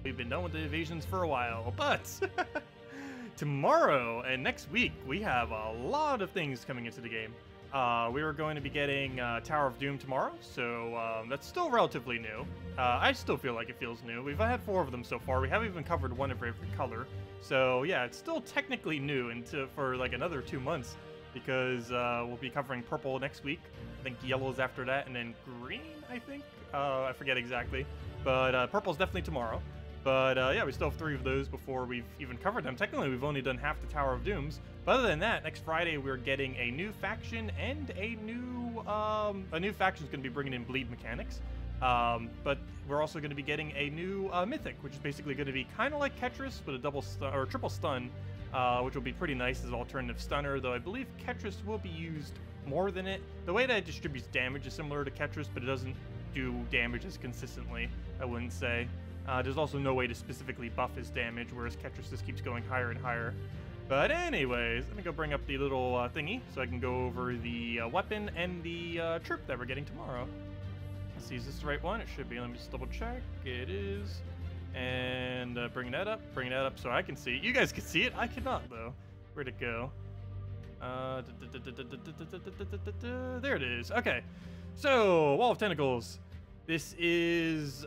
We've been done with the evasions for a while, but tomorrow and next week we have a lot of things coming into the game. We are going to be getting Tower of Doom tomorrow, so that's still relatively new. I still feel like it feels new. We've had 4 of them so far. We haven't even covered one of every color. So yeah, it's still technically new for like another 2 months, because we'll be covering purple next week. I think yellow's after that, and then green, I think? I forget exactly. But purple's definitely tomorrow. But yeah, we still have 3 of those before we've even covered them. Technically, we've only done half the Tower of Dooms. But other than that, next Friday we're getting a new faction and a new faction's going to be bringing in bleed mechanics. But we're also going to be getting a new Mythic, which is basically going to be kind of like Ketris with a double stun, or triple stun, which will be pretty nice as an alternative stunner. Though I believe Ketris will be used more than it. The way that it distributes damage is similar to Ketris, but it doesn't do damage as consistently, I wouldn't say. There's also no way to specifically buff his damage, whereas Ketris just keeps going higher and higher. But anyways, let me go bring up the little thingy so I can go over the weapon and the troop that we're getting tomorrow. Let's see, is this the right one? It should be. Let me just double check. It is. And bring that up so I can see it. You guys can see it. I cannot, though. Where'd it go? There it is. Okay. So, Wall of Tentacles. This is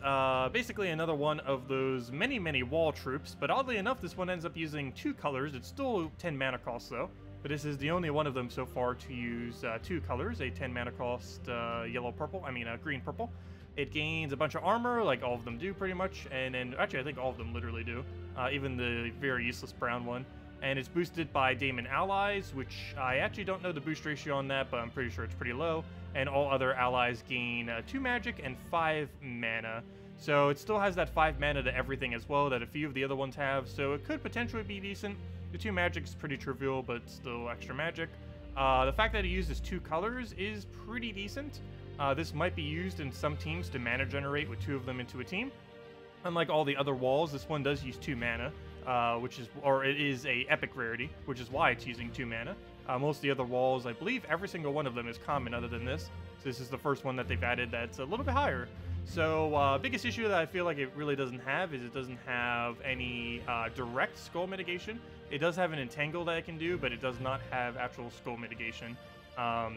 basically another one of those many wall troops, but oddly enough, this one ends up using 2 colors. It's still 10 mana cost, though, but this is the only one of them so far to use 2 colors, a 10 mana cost green-purple. It gains a bunch of armor, like all of them do pretty much, and then, actually, I think all of them literally do, even the very useless brown one. And it's boosted by Daemon allies, which I actually don't know the boost ratio on that, but I'm pretty sure it's pretty low. And all other allies gain 2 magic and 5 mana. So it still has that 5 mana to everything as well that a few of the other ones have, so it could potentially be decent. The 2 magic is pretty trivial, but still extra magic. The fact that it uses 2 colors is pretty decent. This might be used in some teams to mana generate with 2 of them into a team. Unlike all the other walls, this one does use 2 mana. It is a epic rarity, which is why it's using 2 mana. Most of the other walls, I believe every single one of them is common other than this. So this is the first one that they've added that's a little bit higher. So biggest issue that I feel like it really doesn't have is it doesn't have any direct skull mitigation. It does have an entangle that it can do, but it does not have actual skull mitigation.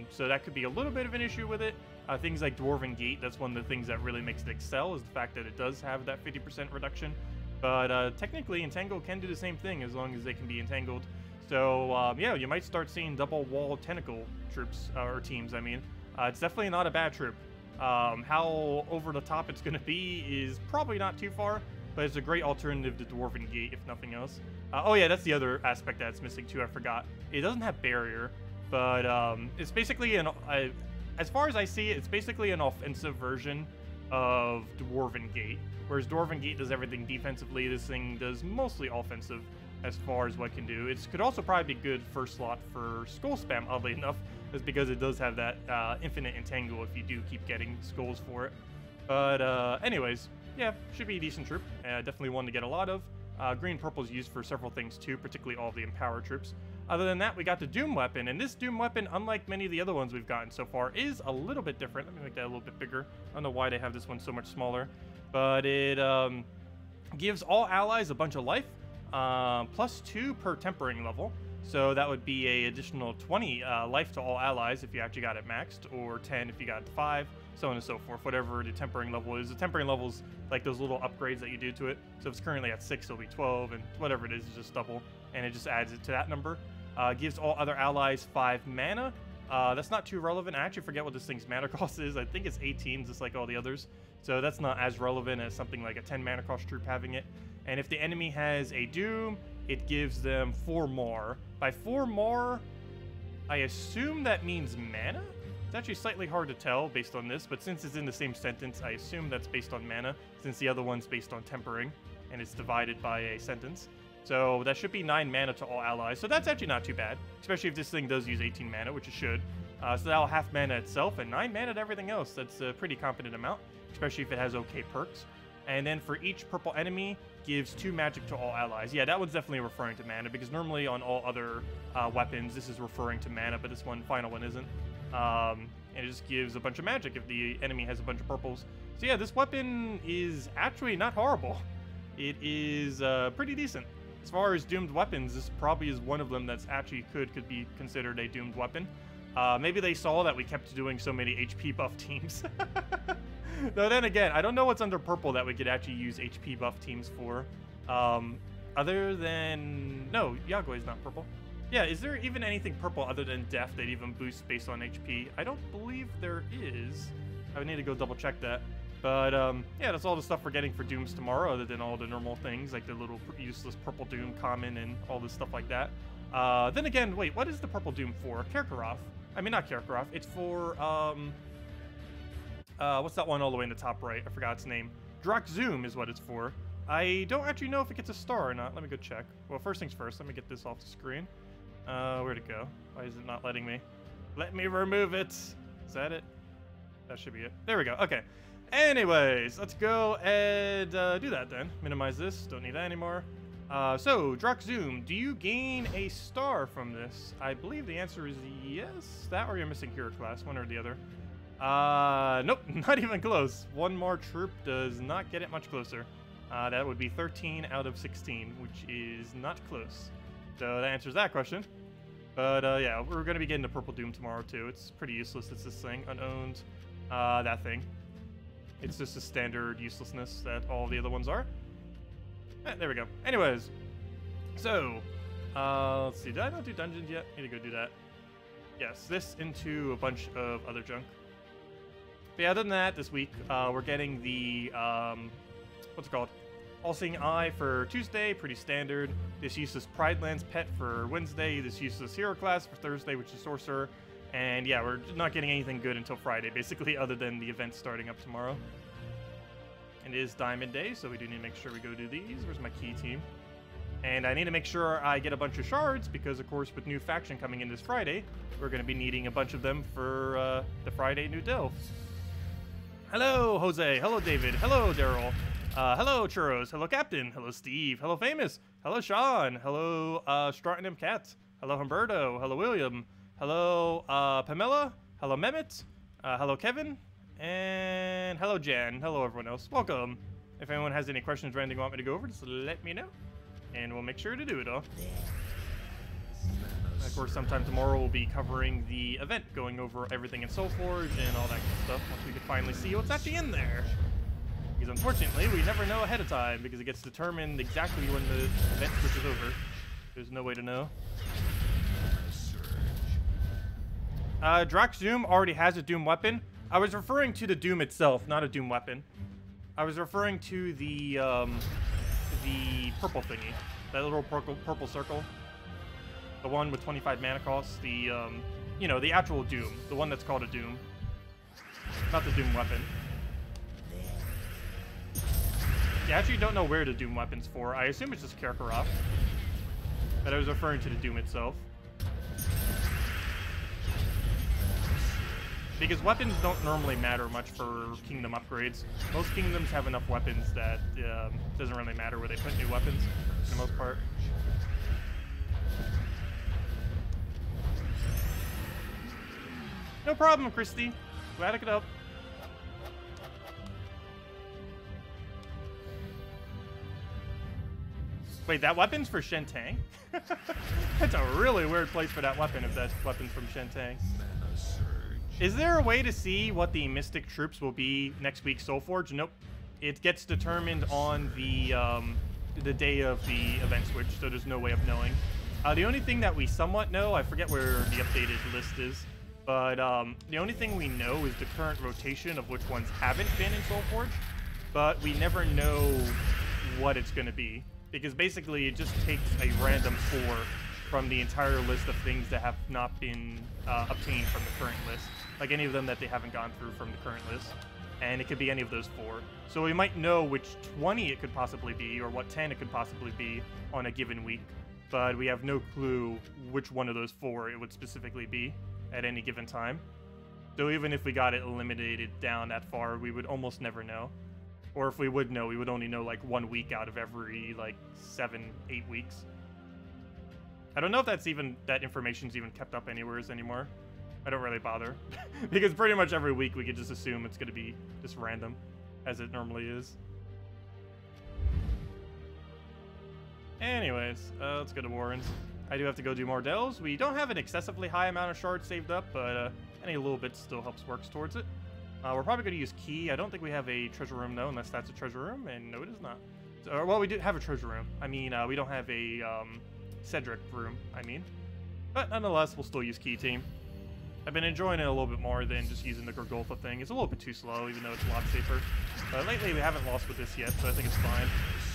So that could be a little bit of an issue with it. Things like Dwarven Gate, that's one of the things that really makes it excel, is the fact that it does have that 50% reduction. But technically, Entangle can do the same thing as long as they can be entangled. So yeah, you might start seeing double wall tentacle troops, or teams, I mean. It's definitely not a bad troop. How over the top it's going to be is probably not too far, but it's a great alternative to Dwarven Gate, if nothing else. Oh yeah, that's the other aspect that's missing too, I forgot. It doesn't have barrier, but it's basically as far as I see it, it's basically an offensive version of Dwarven Gate. Whereas Dwarven Gate does everything defensively, this thing does mostly offensive as far as what it can do. It could also probably be good first slot for skull spam, oddly enough, just because it does have that infinite entangle if you do keep getting skulls for it. But anyways, yeah, should be a decent troop. Definitely one to get a lot of. Green-purple is used for several things too, particularly all of the Empower troops. Other than that, we got the Doom weapon, and this Doom weapon, unlike many of the other ones we've gotten so far, is a little bit different. Let me make that a little bit bigger. I don't know why they have this one so much smaller, but it gives all allies a bunch of life, +2 per tempering level. So that would be an additional 20 life to all allies if you actually got it maxed, or 10 if you got it to 5, so on and so forth, whatever the tempering level is. The tempering level's like those little upgrades that you do to it. So if it's currently at 6, it'll be 12, and whatever it is just double, and it just adds it to that number. Gives all other allies 5 mana. That's not too relevant. I actually forget what this thing's mana cost is. I think it's 18, just like all the others. So that's not as relevant as something like a 10 mana cost troop having it. And if the enemy has a Doom, it gives them 4 more. By 4 more, I assume that means mana? It's actually slightly hard to tell based on this, but since it's in the same sentence, I assume that's based on mana, since the other one's based on tempering, and it's divided by a sentence. So that should be 9 mana to all allies, so that's actually not too bad, especially if this thing does use 18 mana, which it should. So that'll half mana itself, and 9 mana to everything else. That's a pretty competent amount, especially if it has okay perks. And then for each purple enemy, gives 2 magic to all allies. Yeah, that one's definitely referring to mana, because normally on all other weapons, this is referring to mana, but this final one isn't. And it just gives a bunch of magic if the enemy has a bunch of purples. So yeah, this weapon is actually not horrible. it is pretty decent. As far as doomed weapons, this probably is one of them that's actually could be considered a doomed weapon. Maybe they saw that we kept doing so many HP buff teams. Though then again, I don't know what's under purple that we could actually use HP buff teams for. Other than... No, Yagoi is not purple. Yeah, is there even anything purple other than Death that even boosts based on HP? I don't believe there is. I would need to go double check that. But, yeah, that's all the stuff we're getting for Dooms tomorrow, other than all the normal things, like the little useless purple Doom common and all this stuff like that. Then again, wait, what is the purple Doom for? Karakoth. I mean, not Karakoth. It's for, what's that one all the way in the top right? I forgot its name. Zoom is what it's for. I don't actually know if it gets a star or not. Let me go check. Well, first things first, let me get this off the screen. Where'd it go? Why is it not letting me? Let me remove it. Is that it? That should be it. There we go. Okay. Anyways, let's go and do that then. Minimize this. Don't need that anymore. So, Zoom, do you gain a star from this? I believe the answer is yes. That or you're missing hero class, one or the other. Nope, not even close. One more troop does not get it much closer. That would be 13 out of 16, which is not close. So that answers that question. But yeah, we're going to be getting the Purple Doom tomorrow too. It's pretty useless. It's this thing, unowned, that thing. It's just a standard uselessness that all the other ones are. There we go. Anyways, so, let's see. Did I not do dungeons yet? Need to go do that. Yes, this into a bunch of other junk. But yeah, other than that, this week, we're getting the, what's it called? All-Seeing Eye for Tuesday, pretty standard. This useless Pride Lands pet for Wednesday. This useless hero class for Thursday, which is Sorcerer. And yeah, we're not getting anything good until Friday, basically, other than the event starting up tomorrow. It is Diamond Day, so we do need to make sure we go do these. Where's my key team? And I need to make sure I get a bunch of shards, because of course with new faction coming in this Friday, we're going to be needing a bunch of them for the Friday new delve. Hello, Jose. Hello, David. Hello, Daryl. Hello, Churros. Hello, Captain. Hello, Steve. Hello, Famous. Hello, Sean. Hello, Stratton M. Cat. Hello, Humberto. Hello, William. Hello, Pamela. Hello, Mehmet. Hello, Kevin. And hello, Jan. Hello, everyone else. Welcome. If anyone has any questions or anything you want me to go over, just let me know. And we'll make sure to do it all. And of course, sometime tomorrow we'll be covering the event, going over everything in Soulforge and all that good stuff, once we can finally see what's actually in there. Because unfortunately, we never know ahead of time, because it gets determined exactly when the event switches over. There's no way to know. Zoom already has a Doom weapon. I was referring to the Doom itself, not a Doom weapon. I was referring to the purple thingy. That little purple circle. The one with 25 mana cost. The, you know, the actual Doom. The one that's called a Doom. Not the Doom weapon. Yeah, I actually don't know where the Doom weapon's for. I assume it's just Karakoth. But I was referring to the Doom itself. Because weapons don't normally matter much for kingdom upgrades. Most kingdoms have enough weapons that it doesn't really matter where they put new weapons, for the most part. No problem, Christy. Glad I could help. Wait, that weapon's for Shentang? That's a really weird place for that weapon, if that weapon's from Shentang. Is there a way to see what the Mystic troops will be next week Soulforge? Nope. It gets determined on the day of the event switch, so there's no way of knowing. The only thing that we somewhat know, I forget where the updated list is, but the only thing we know is the current rotation of which ones haven't been in Soulforge, but we never know what it's going to be, because basically it just takes a random 4 from the entire list of things that have not been obtained from the current list. Like any of them that they haven't gone through from the current list. And it could be any of those 4. So we might know which 20 it could possibly be, or what 10 it could possibly be on a given week. But we have no clue which one of those 4 it would specifically be at any given time. So even if we got it eliminated down that far, we would almost never know. Or if we would know, we would only know like 1 week out of every like 7-8 weeks. I don't know if that's even, that information's even kept up anywhere anymore. I don't really bother. Because pretty much every week we could just assume it's going to be just random, as it normally is. Anyways, let's go to Warrens. I do have to go do more delves. We don't have an excessively high amount of shards saved up, but any little bit still works towards it. We're probably going to use Key. I don't think we have a treasure room, though, unless that's a treasure room, and no, it is not. So, well, we do have a treasure room. I mean, we don't have a Cedric room, But nonetheless, we'll still use Key Team. I've been enjoying it a little bit more than just using the Gorgolfa thing. It's a little bit too slow, even though it's a lot safer. But lately, we haven't lost with this yet, so I think it's fine.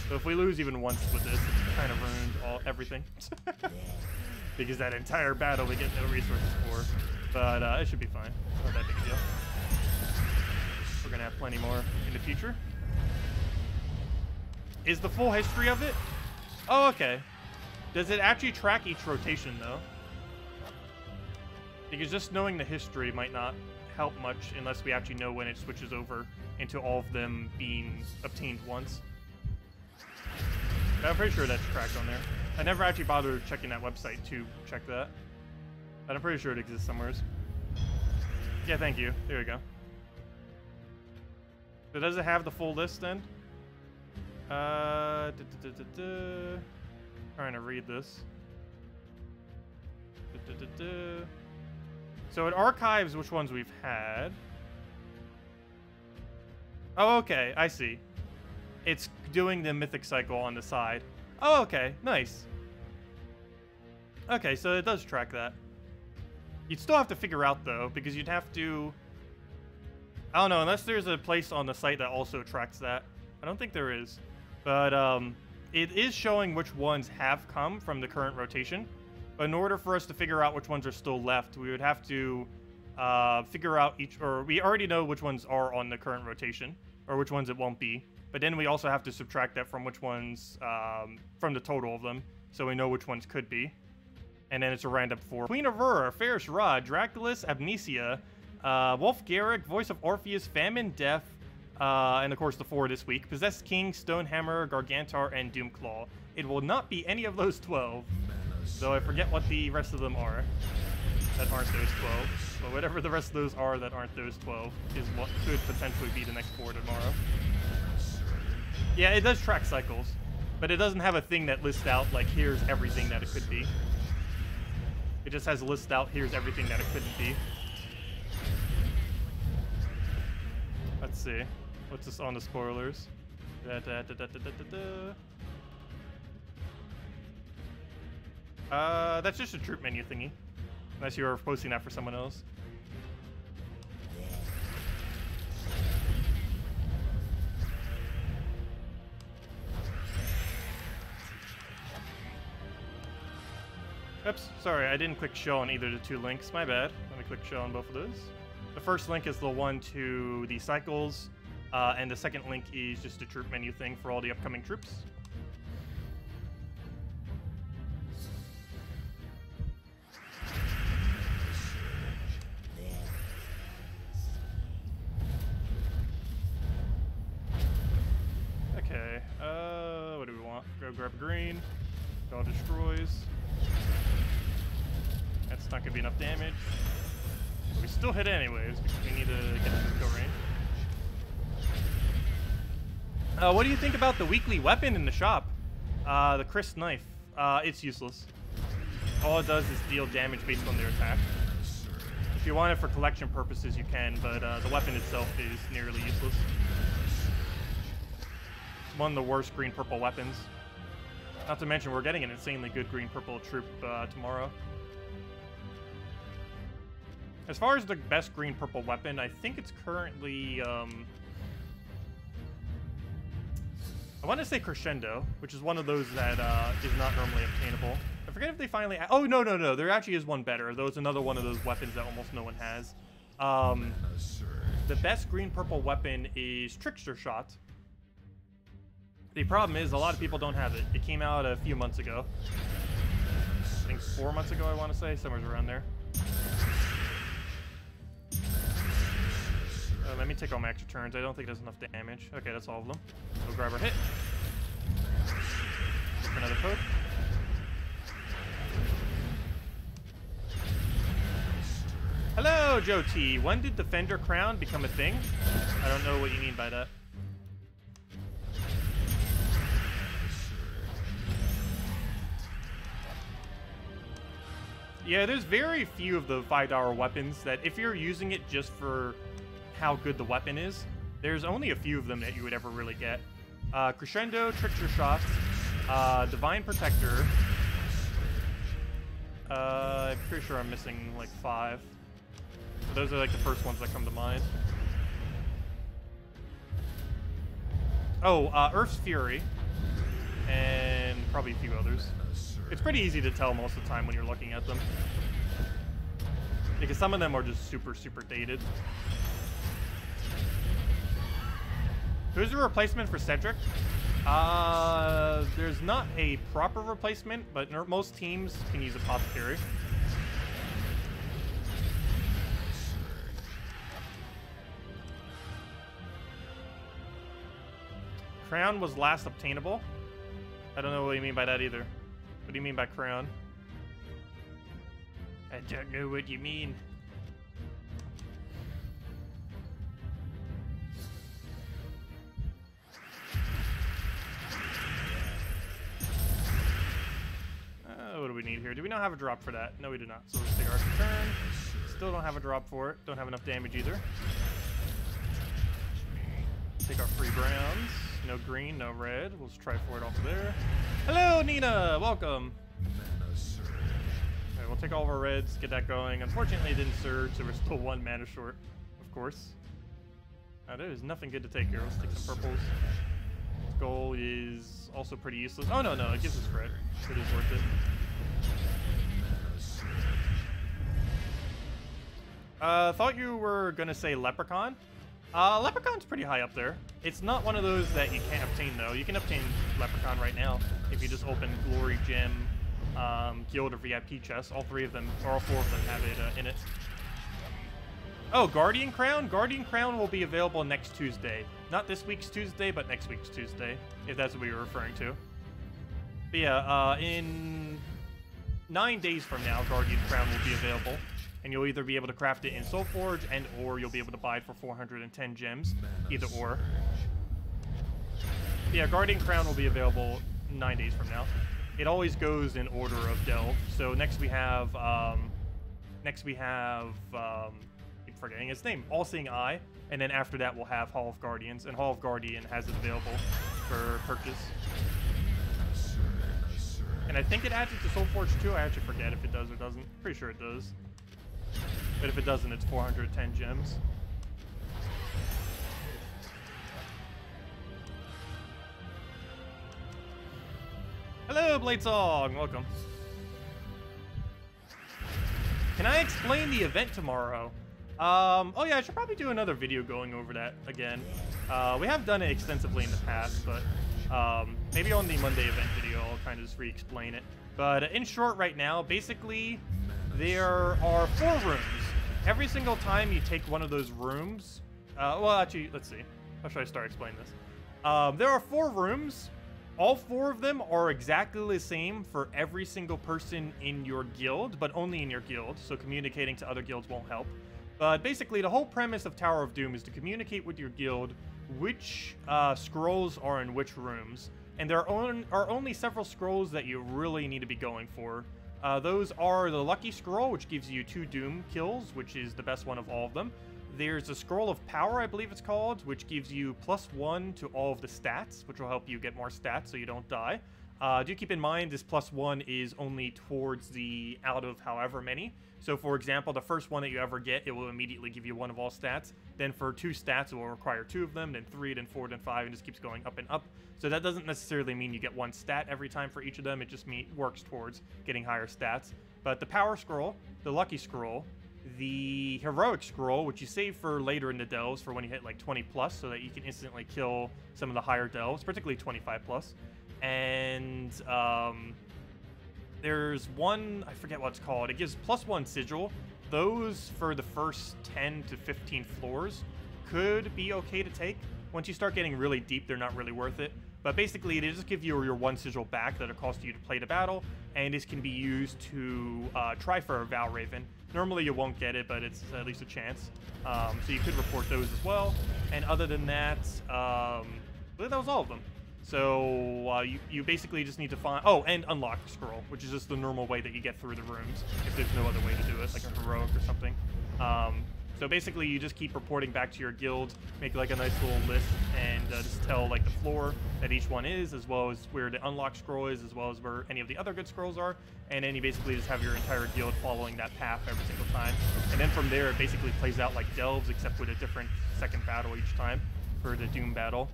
So if we lose even once with this, it's kind of ruined everything. Because that entire battle we get no resources for. But it should be fine. Not that big a deal. We're going to have plenty more in the future. Is the full history of it? Oh, okay. Does it actually track each rotation, though? Because just knowing the history might not help much unless we actually know when it switches over into all of them being obtained once. But I'm pretty sure that's tracked on there. I never actually bothered checking that website to check that. But I'm pretty sure it exists somewhere. Yeah, thank you. There we go. So does it have the full list then? Trying to read this. So it archives which ones we've had. Oh, okay. I see. It's doing the mythic cycle on the side. Oh, okay. Nice. Okay, so it does track that. You'd still have to figure out, though, because you'd have to... I don't know, unless there's a place on the site that also tracks that. I don't think there is. But it is showing which ones have come from the current rotation. But in order for us to figure out which ones are still left, we would have to figure out each... Or we already know which ones are on the current rotation, or which ones it won't be. But then we also have to subtract that from which ones... from the total of them, so we know which ones could be. And then it's a random 4. Queen Aurora, Ferris Rod, Draculus, Amnesia, Wolf Garrick, Voice of Orpheus, Famine, Death, and of course the 4 this week. Possessed King, Stonehammer, Gargantar, and Doomclaw. It will not be any of those 12. Though I forget what the rest of them are that aren't those 12. But whatever the rest of those are that aren't those 12 is what could potentially be the next 4 tomorrow. Yeah, it does track cycles. But it doesn't have a thing that lists out, like, here's everything that it could be. It just has a list out, here's everything that it couldn't be. Let's see. What's this on the spoilers? That's just a troop menu thingy. Unless you're posting that for someone else. Oops, sorry, I didn't click show on either of the 2 links. My bad. Let me click show on both of those. The first link is the one to the cycles, and the second link is just a troop menu thing for all the upcoming troops. Okay, what do we want? Go grab a green. All destroys. That's not gonna be enough damage. But we still hit anyways because we need to get to kill range. What do you think about the weekly weapon in the shop? The Kriss knife. It's useless. All it does is deal damage based on their attack. If you want it for collection purposes, you can, but the weapon itself is nearly useless. It's one of the worst green-purple weapons. Not to mention, we're getting an insanely good green-purple troop tomorrow. As far as the best green-purple weapon, I think it's currently, I want to say Crescendo, which is one of those that is not normally obtainable. I forget if they finally... Oh, no. There actually is one better. Though it's another one of those weapons that almost no one has. The best green-purple weapon is Trickster Shot. The problem is, a lot of people don't have it. It came out a few months ago. I think 4 months ago, I want to say. Somewhere around there. Let me take all my extra turns. I don't think there's enough damage. Okay, that's all of them. We'll grab our hit. Look for another poke. Hello, Joe T. When did Defender Crown become a thing? I don't know what you mean by that. Yeah, there's very few of the $5 weapons that if you're using it just for how good the weapon is, there's only a few of them that you would ever really get. Crescendo, Trickster Shots, Divine Protector. I'm pretty sure I'm missing like 5. So those are like the first ones that come to mind. Oh, Earth's Fury. And probably a few others. It's pretty easy to tell most of the time when you're looking at them. Because some of them are just super, super dated. Who's the replacement for Cedric? There's not a proper replacement, but most teams can use Apothecary. Crown was last obtainable. I don't know what you mean by that either. What do you mean by crown? I don't know what you mean. What do we need here? Do we not have a drop for that? No, we do not. So let's take our turn. Still don't have a drop for it. Don't have enough damage either. Take our free browns. No green, no red. We'll just try for it off of there. Hello, Nina! Welcome! Alright, we'll take all of our reds, get that going. Unfortunately, it didn't surge, so we're still 1 mana short, of course. There is nothing good to take here. Let's take some purples. Goal is also pretty useless. Oh, no, it gives us red. It is worth it. Thought you were gonna say Leprechaun. Leprechaun's pretty high up there. It's not one of those that you can't obtain, though. You can obtain Leprechaun right now if you just open Glory, Gem, Guild, or VIP chests. All 3 of them, or all 4 of them have it in it. Oh, Guardian Crown? Guardian Crown will be available next Tuesday. Not this week's Tuesday, but next week's Tuesday, if that's what we were referring to. But yeah, in 9 days from now, Guardian Crown will be available. And you'll either be able to craft it in Soulforge or you'll be able to buy it for 410 gems. Either or. Yeah, Guardian Crown will be available 9 days from now. It always goes in order of delve. So next we have I'm forgetting its name, All-Seeing Eye. And then after that we'll have Hall of Guardians. And Hall of Guardian has it available for purchase. And I think it adds it to Soulforge too. I actually forget if it does or doesn't. Pretty sure it does. But if it doesn't, it's 410 gems. Hello, Bladesong! Welcome. Can I explain the event tomorrow? Oh yeah, I should probably do another video going over that again. We have done it extensively in the past, but maybe on the Monday event video I'll kind of just re-explain it. But in short right now, basically, there are 4 rooms. Every single time you take one of those rooms... well, actually, let's see. How should I start explaining this? There are 4 rooms. All 4 of them are exactly the same for every single person in your guild, but only in your guild, so communicating to other guilds won't help. But basically, the whole premise of Tower of Doom is to communicate with your guild which scrolls are in which rooms. And there are only several scrolls that you really need to be going for. Those are the Lucky Scroll, which gives you 2 Doom kills, which is the best one of all of them. There's a Scroll of Power, I believe it's called, which gives you +1 to all of the stats, which will help you get more stats so you don't die. Do keep in mind this +1 is only towards the out of however many. So for example, the first one that you ever get, it will immediately give you 1 of all stats. Then for 2 stats, it will require 2 of them, then 3, then 4, then 5, and just keeps going up and up. So that doesn't necessarily mean you get 1 stat every time for each of them. It just works towards getting higher stats. But the Power Scroll, the Lucky Scroll, the Heroic Scroll, which you save for later in the delves for when you hit like 20+, so that you can instantly kill some of the higher delves, particularly 25+. And there's one, I forget what it's called. It gives +1 sigil. Those for the first 10 to 15 floors could be okay to take. Once you start getting really deep, they're not really worth it. But basically, they just give you your 1 sigil back that it costs you to play the battle, and this can be used to try for a Val Raven. Normally you won't get it, but it's at least a chance. So you could report those as well. And other than that, I believe that was all of them. So you basically just need to find... Oh, and unlock the scroll, which is just the normal way that you get through the rooms, if there's no other way to do it, like a heroic or something. So basically, you just keep reporting back to your guild, make like a nice little list, and just tell like the floor that each one is, as well as where the unlock scroll is, as well as where any of the other good scrolls are. And then you basically just have your entire guild following that path every single time. And then from there, it basically plays out like Delves, except with a different second battle each time for the Doom battle.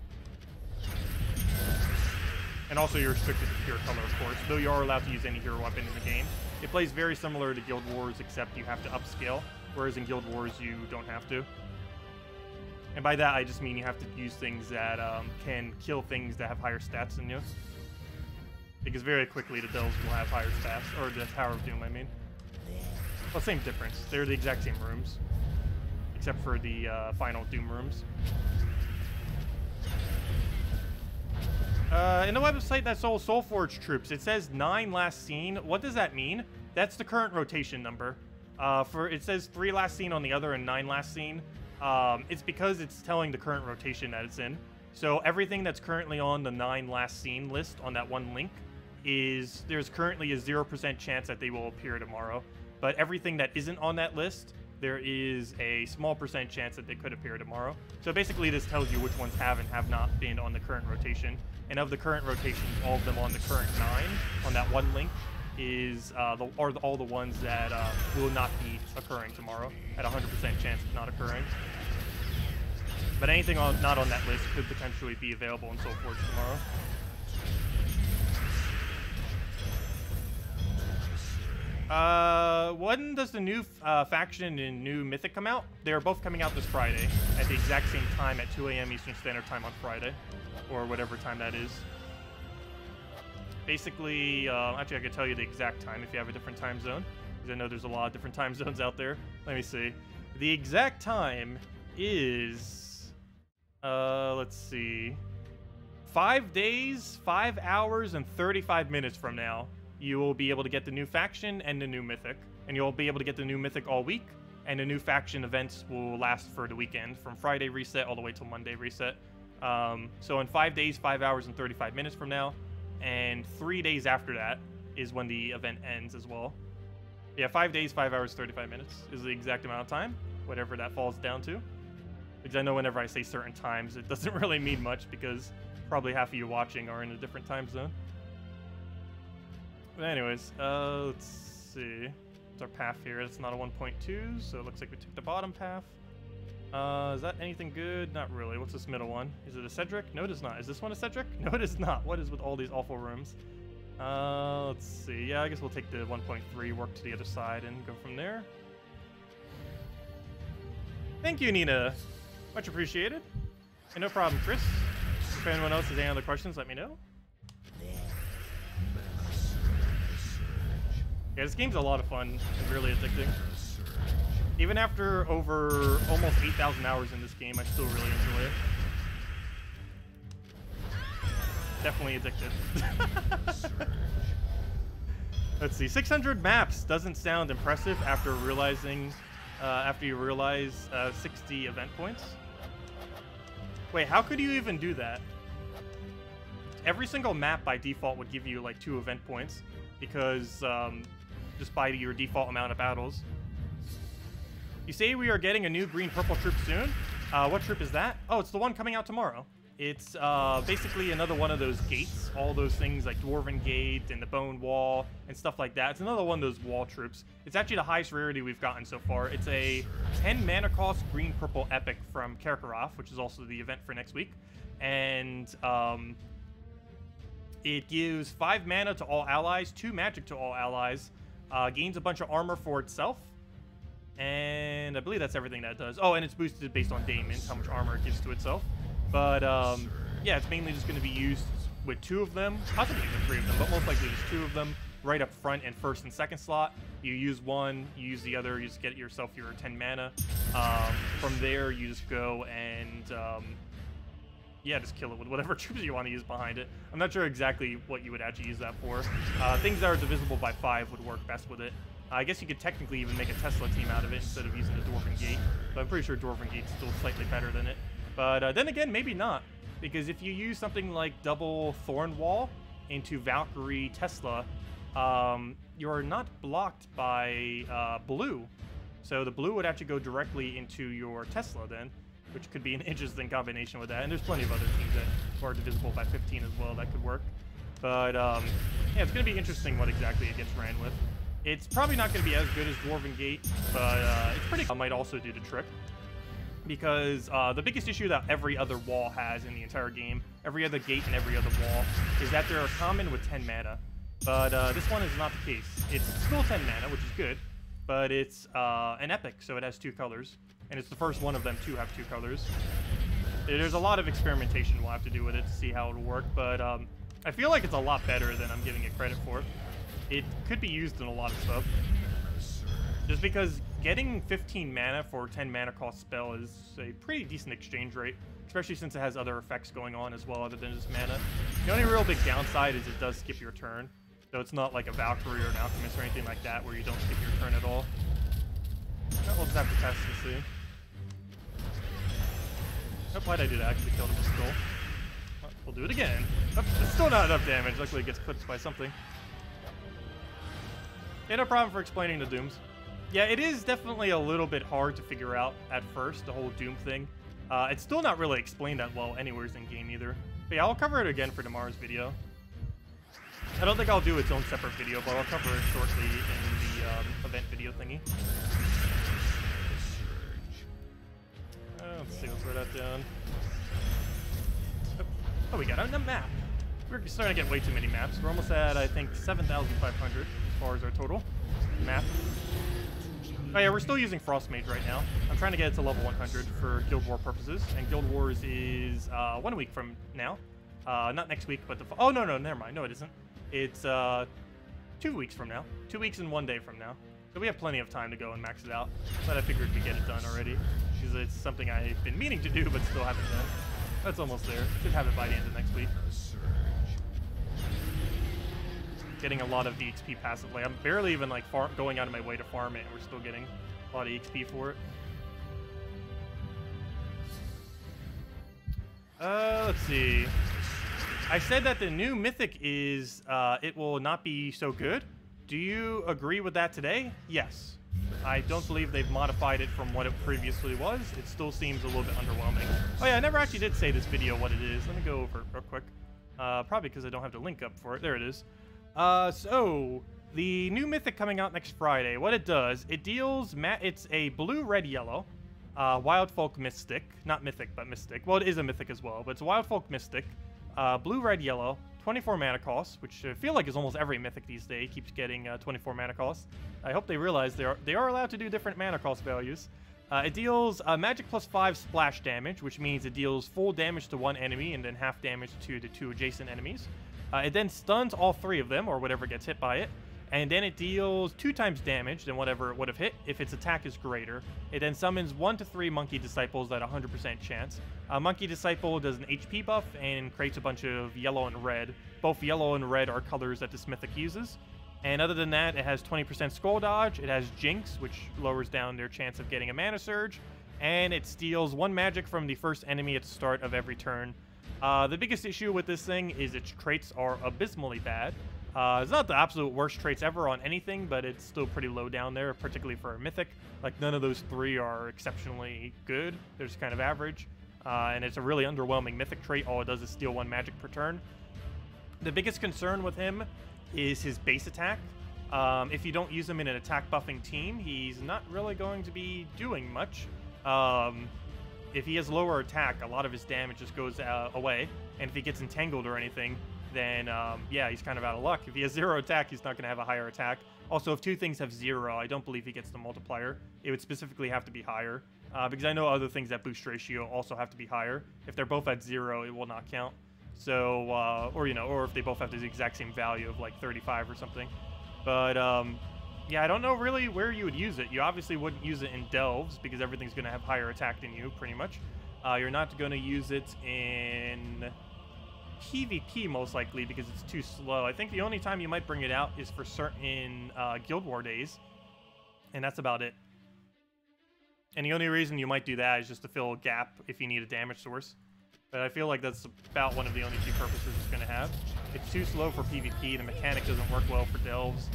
And also you're restricted to pure color, of course, though you are allowed to use any hero weapon in the game. It plays very similar to Guild Wars, except you have to upscale, whereas in Guild Wars you don't have to. And by that I just mean you have to use things that can kill things that have higher stats than you. Because very quickly the Delves will have higher stats, or the Tower of Doom, I mean. Well, same difference. They're the exact same rooms, except for the final Doom rooms. In the website that sold Soulforge troops, it says 9 last seen. What does that mean? That's the current rotation number. It says 3 last seen on the other and 9 last seen. It's because it's telling the current rotation that it's in. So everything that's currently on the 9 last seen list on that one link there's currently a 0% chance that they will appear tomorrow. But everything that isn't on that list, there is a small % chance that they could appear tomorrow. So basically this tells you which ones have and have not been on the current rotation. And of the current rotations, all of them on the current 9 on that one link are all the ones that will not be occurring tomorrow at 100% chance of not occurring. But anything not on that list could potentially be available in Soulforge tomorrow. When does the new faction and new Mythic come out? They're both coming out this Friday at the exact same time at 2 AM Eastern Standard Time on Friday, or whatever time that is. Basically, actually I could tell you the exact time if you have a different time zone, because I know there's a lot of different time zones out there. Let me see. The exact time is, let's see, 5 days, 5 hours, and 35 minutes from now. You will be able to get the new faction and the new Mythic. And you'll be able to get the new Mythic all week, and the new faction events will last for the weekend, from Friday reset all the way till Monday reset. So in 5 days, 5 hours, and 35 minutes from now, and 3 days after that is when the event ends as well. Yeah, 5 days, 5 hours, 35 minutes is the exact amount of time, whatever that falls down to. Because I know whenever I say certain times, it doesn't really mean much, because probably half of you watching are in a different time zone. But anyways, let's see. It's our path here. It's not a 1.2, so it looks like we took the bottom path. Is that anything good? Not really. What's this middle one? Is it a Cedric? No, it is not. Is this one a Cedric? No, it is not. What is with all these awful rooms? Let's see. Yeah, I guess we'll take the 1.3, work to the other side, and go from there. Thank you, Nina. Much appreciated. And no problem, Chris. If anyone else has any other questions, let me know. Yeah, this game's a lot of fun and really addicting. Even after over almost 8,000 hours in this game, I still really enjoy it. Definitely addicted. Let's see, 600 maps doesn't sound impressive after you realize 60 event points. Wait, how could you even do that? Every single map by default would give you like 2 event points, because just by your default amount of battles. You say we are getting a new green-purple troop soon? What troop is that? Oh, it's the one coming out tomorrow. It's basically another one of those gates, all those things like Dwarven Gate and the Bone Wall and stuff like that. It's another one of those wall troops. It's actually the highest rarity we've gotten so far. It's a 10 mana cost green-purple epic from Karakoth, which is also the event for next week. And it gives 5 mana to all allies, 2 magic to all allies, gains a bunch of armor for itself, and I believe that's everything that it does. Oh, and it's boosted based on Daemons, how much armor it gives to itself. But yeah, it's mainly just going to be used with 2 of them, possibly even 3 of them, but most likely just 2 of them right up front in first and second slot. You use one, you use the other, you just get yourself your 10 mana. From there, you just go and yeah, just kill it with whatever troops you want to use behind it. I'm not sure exactly what you would actually use that for. Things that are divisible by 5 would work best with it. I guess you could technically even make a Tesla team out of it instead of using the Dwarven Gate, but I'm pretty sure Dwarven Gate's still slightly better than it. But then again, maybe not. because if you use something like double Thorn Wall into Valkyrie Tesla, you're not blocked by blue. So the blue would actually go directly into your Tesla then, which could be an interesting combination with that. And there's plenty of other teams that are divisible by 15 as well that could work. But yeah, it's going to be interesting what exactly it gets ran with. It's probably not going to be as good as Dwarven Gate, but it's pretty cool. Might also do the trick. Because the biggest issue that every other wall has in the entire game, every other gate and every other wall, is that they're common with 10 mana. But this one is not the case. It's still 10 mana, which is good, but it's an epic, so it has 2 colors. And it's the first one of them to have 2 colors. There's a lot of experimentation we'll have to do with it to see how it'll work, but I feel like it's a lot better than I'm giving it credit for. It could be used in a lot of stuff. Just because getting 15 mana for 10 mana cost spell is a pretty decent exchange rate, especially since it has other effects going on as well other than just mana. The only real big downside is it does skip your turn, so it's not like a Valkyrie or an Alchemist or anything like that where you don't skip your turn at all. We'll just have to test and see. Oh, why'd I do that? I actually killed him with Skull. Well, we'll do it again. Oh, it's still not enough damage. Luckily it gets clipped by something. Yeah, no problem for explaining the Dooms. Yeah, it is definitely a little bit hard to figure out at first, the whole Doom thing. It's still not really explained that well anywhere in game either. But yeah, I'll cover it again for tomorrow's video. I don't think I'll do its own separate video, but I'll cover it shortly in the event video thingy. Let's see, let's write that down. Oh, we got a map. We're starting to get way too many maps. We're almost at, I think, 7,500 as far as our total map. Oh yeah, we're still using Frost Mage right now. I'm trying to get it to level 100 for Guild War purposes, and Guild Wars is 1 week from now. Not next week, but the... Oh, no, never mind. No, it isn't. It's 2 weeks from now. 2 weeks and 1 day from now. So we have plenty of time to go and max it out. But I figured we'd get it done already, because it's something I've been meaning to do, but still haven't done. That's almost there. Should have it by the end of next week. Getting a lot of the XP passively. I'm barely even like going out of my way to farm it, and we're still getting a lot of XP for it. Let's see. I said that the new Mythic is, it will not be so good. Do you agree with that today? Yes. I don't believe they've modified it from what it previously was. It still seems a little bit underwhelming. Oh yeah, I never actually did say this video what it is. Let me go over it real quick. Probably because I don't have the link up for it. There it is. So, the new Mythic coming out next Friday, what it does, it deals, it's a blue, red, yellow, Wild Folk Mystic, not Mythic, but Mystic. Well, it is a Mythic as well, but it's a Wild Folk Mystic, blue, red, yellow, 24 mana cost, which I feel like is almost every Mythic these days, keeps getting 24 mana cost. I hope they realize they are allowed to do different mana cost values. It deals magic +5 splash damage, which means it deals full damage to one enemy and then half damage to the 2 adjacent enemies. It then stuns all 3 of them, or whatever gets hit by it, and then it deals 2 times damage than whatever it would have hit if its attack is greater. It then summons 1 to 3 Monkey Disciples at 100% chance. Monkey Disciple does an HP buff and creates a bunch of yellow and red. Both yellow and red are colors that this Mythic uses. And other than that, it has 20% Skull Dodge, it has Jinx, which lowers down their chance of getting a Mana Surge, and it steals 1 magic from the first enemy at the start of every turn. The biggest issue with this thing is its traits are abysmally bad. It's not the absolute worst traits ever on anything, but it's still pretty low down there, particularly for a Mythic. Like, none of those 3 are exceptionally good. They're just kind of average. And it's a really underwhelming Mythic trait. All it does is steal 1 magic per turn. The biggest concern with him is his base attack. If you don't use him in an attack buffing team, he's not really going to be doing much. If he has lower attack, a lot of his damage just goes away. And if he gets entangled or anything, then yeah, he's kind of out of luck. If he has 0 attack, he's not going to have a higher attack. Also, if 2 things have 0, I don't believe he gets the multiplier. It would specifically have to be higher. Because I know other things that boost ratio also have to be higher. If they're both at 0, it will not count. So, or, you know, or if they both have the exact same value of like 35 or something. But, yeah, I don't know really where you would use it. You obviously wouldn't use it in Delves because everything's going to have higher attack than you, pretty much. You're not going to use it in PvP, most likely, because it's too slow. I think the only time you might bring it out is for certain Guild War days. And that's about it. And the only reason you might do that is just to fill a gap if you need a damage source. But I feel like that's about one of the only two purposes it's going to have. It's too slow for PvP, the mechanic doesn't work well for delves,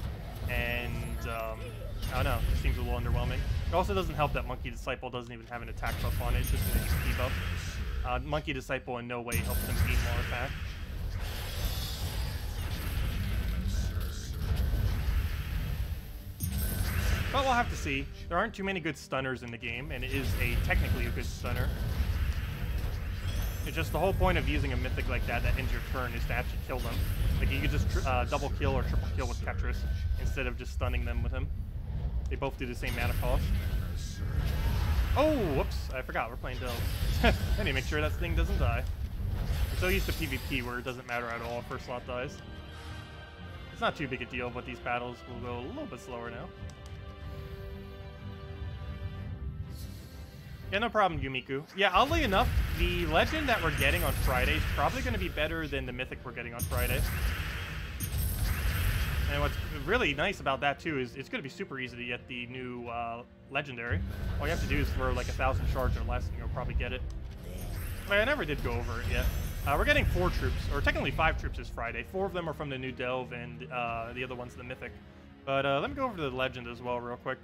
and I don't know, it seems a little underwhelming. It also doesn't help that Monkey Disciple doesn't even have an attack buff on it, it's just an HP buff. Monkey Disciple in no way helps him gain more attack. But we'll have to see. There aren't too many good stunners in the game, and it is technically a good stunner. It's just the whole point of using a Mythic like that ends your turn is to actually kill them. Like, you could just double kill or triple kill with Ketris instead of just stunning them with him. They both do the same mana cost. Oh, whoops. I forgot. We're playing delves. I need to make sure that thing doesn't die. I'm so used to PvP where it doesn't matter at all if first slot dies. It's not too big a deal, but these battles will go a little bit slower now. Yeah, no problem, Yumiku. Yeah, oddly enough, the legend that we're getting on Friday is probably going to be better than the mythic we're getting on Friday. And what's really nice about that, too, is it's going to be super easy to get the new legendary. All you have to do is throw like 1,000 shards or less, and you'll probably get it. I never did go over it yet. We're getting 4 troops, or technically 5 troops this Friday. 4 of them are from the new delve, and the other one's the mythic. But let me go over to the legend as well real quick.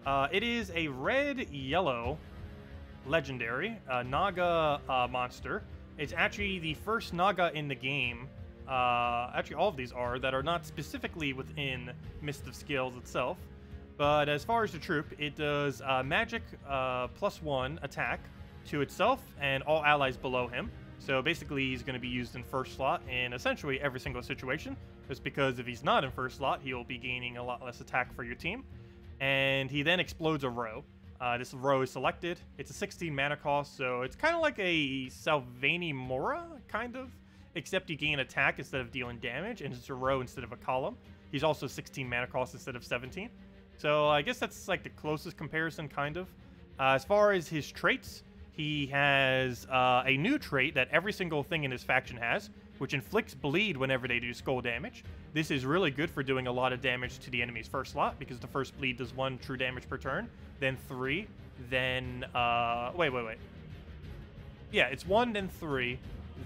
It is a red-yellow legendary Naga monster. It's actually the first Naga in the game. Actually, all of these are that are not specifically within Mist of Scales itself. But as far as the troop, it does magic +1 attack to itself and all allies below him. So basically, he's going to be used in first slot in essentially every single situation. Just because if he's not in first slot, he'll be gaining a lot less attack for your team. And he then explodes a row. This row is selected. It's a 16 mana cost, so it's kind of like a Salvani Mora, kind of. Except you gain attack instead of dealing damage, and it's a row instead of a column. He's also 16 mana cost instead of 17. So I guess that's like the closest comparison, kind of. As far as his traits, he has a new trait that every single thing in his faction has, which inflicts bleed whenever they do skull damage. This is really good for doing a lot of damage to the enemy's first slot, because the first bleed does 1 true damage per turn, then 3, then, wait. Yeah, it's 1, then 3,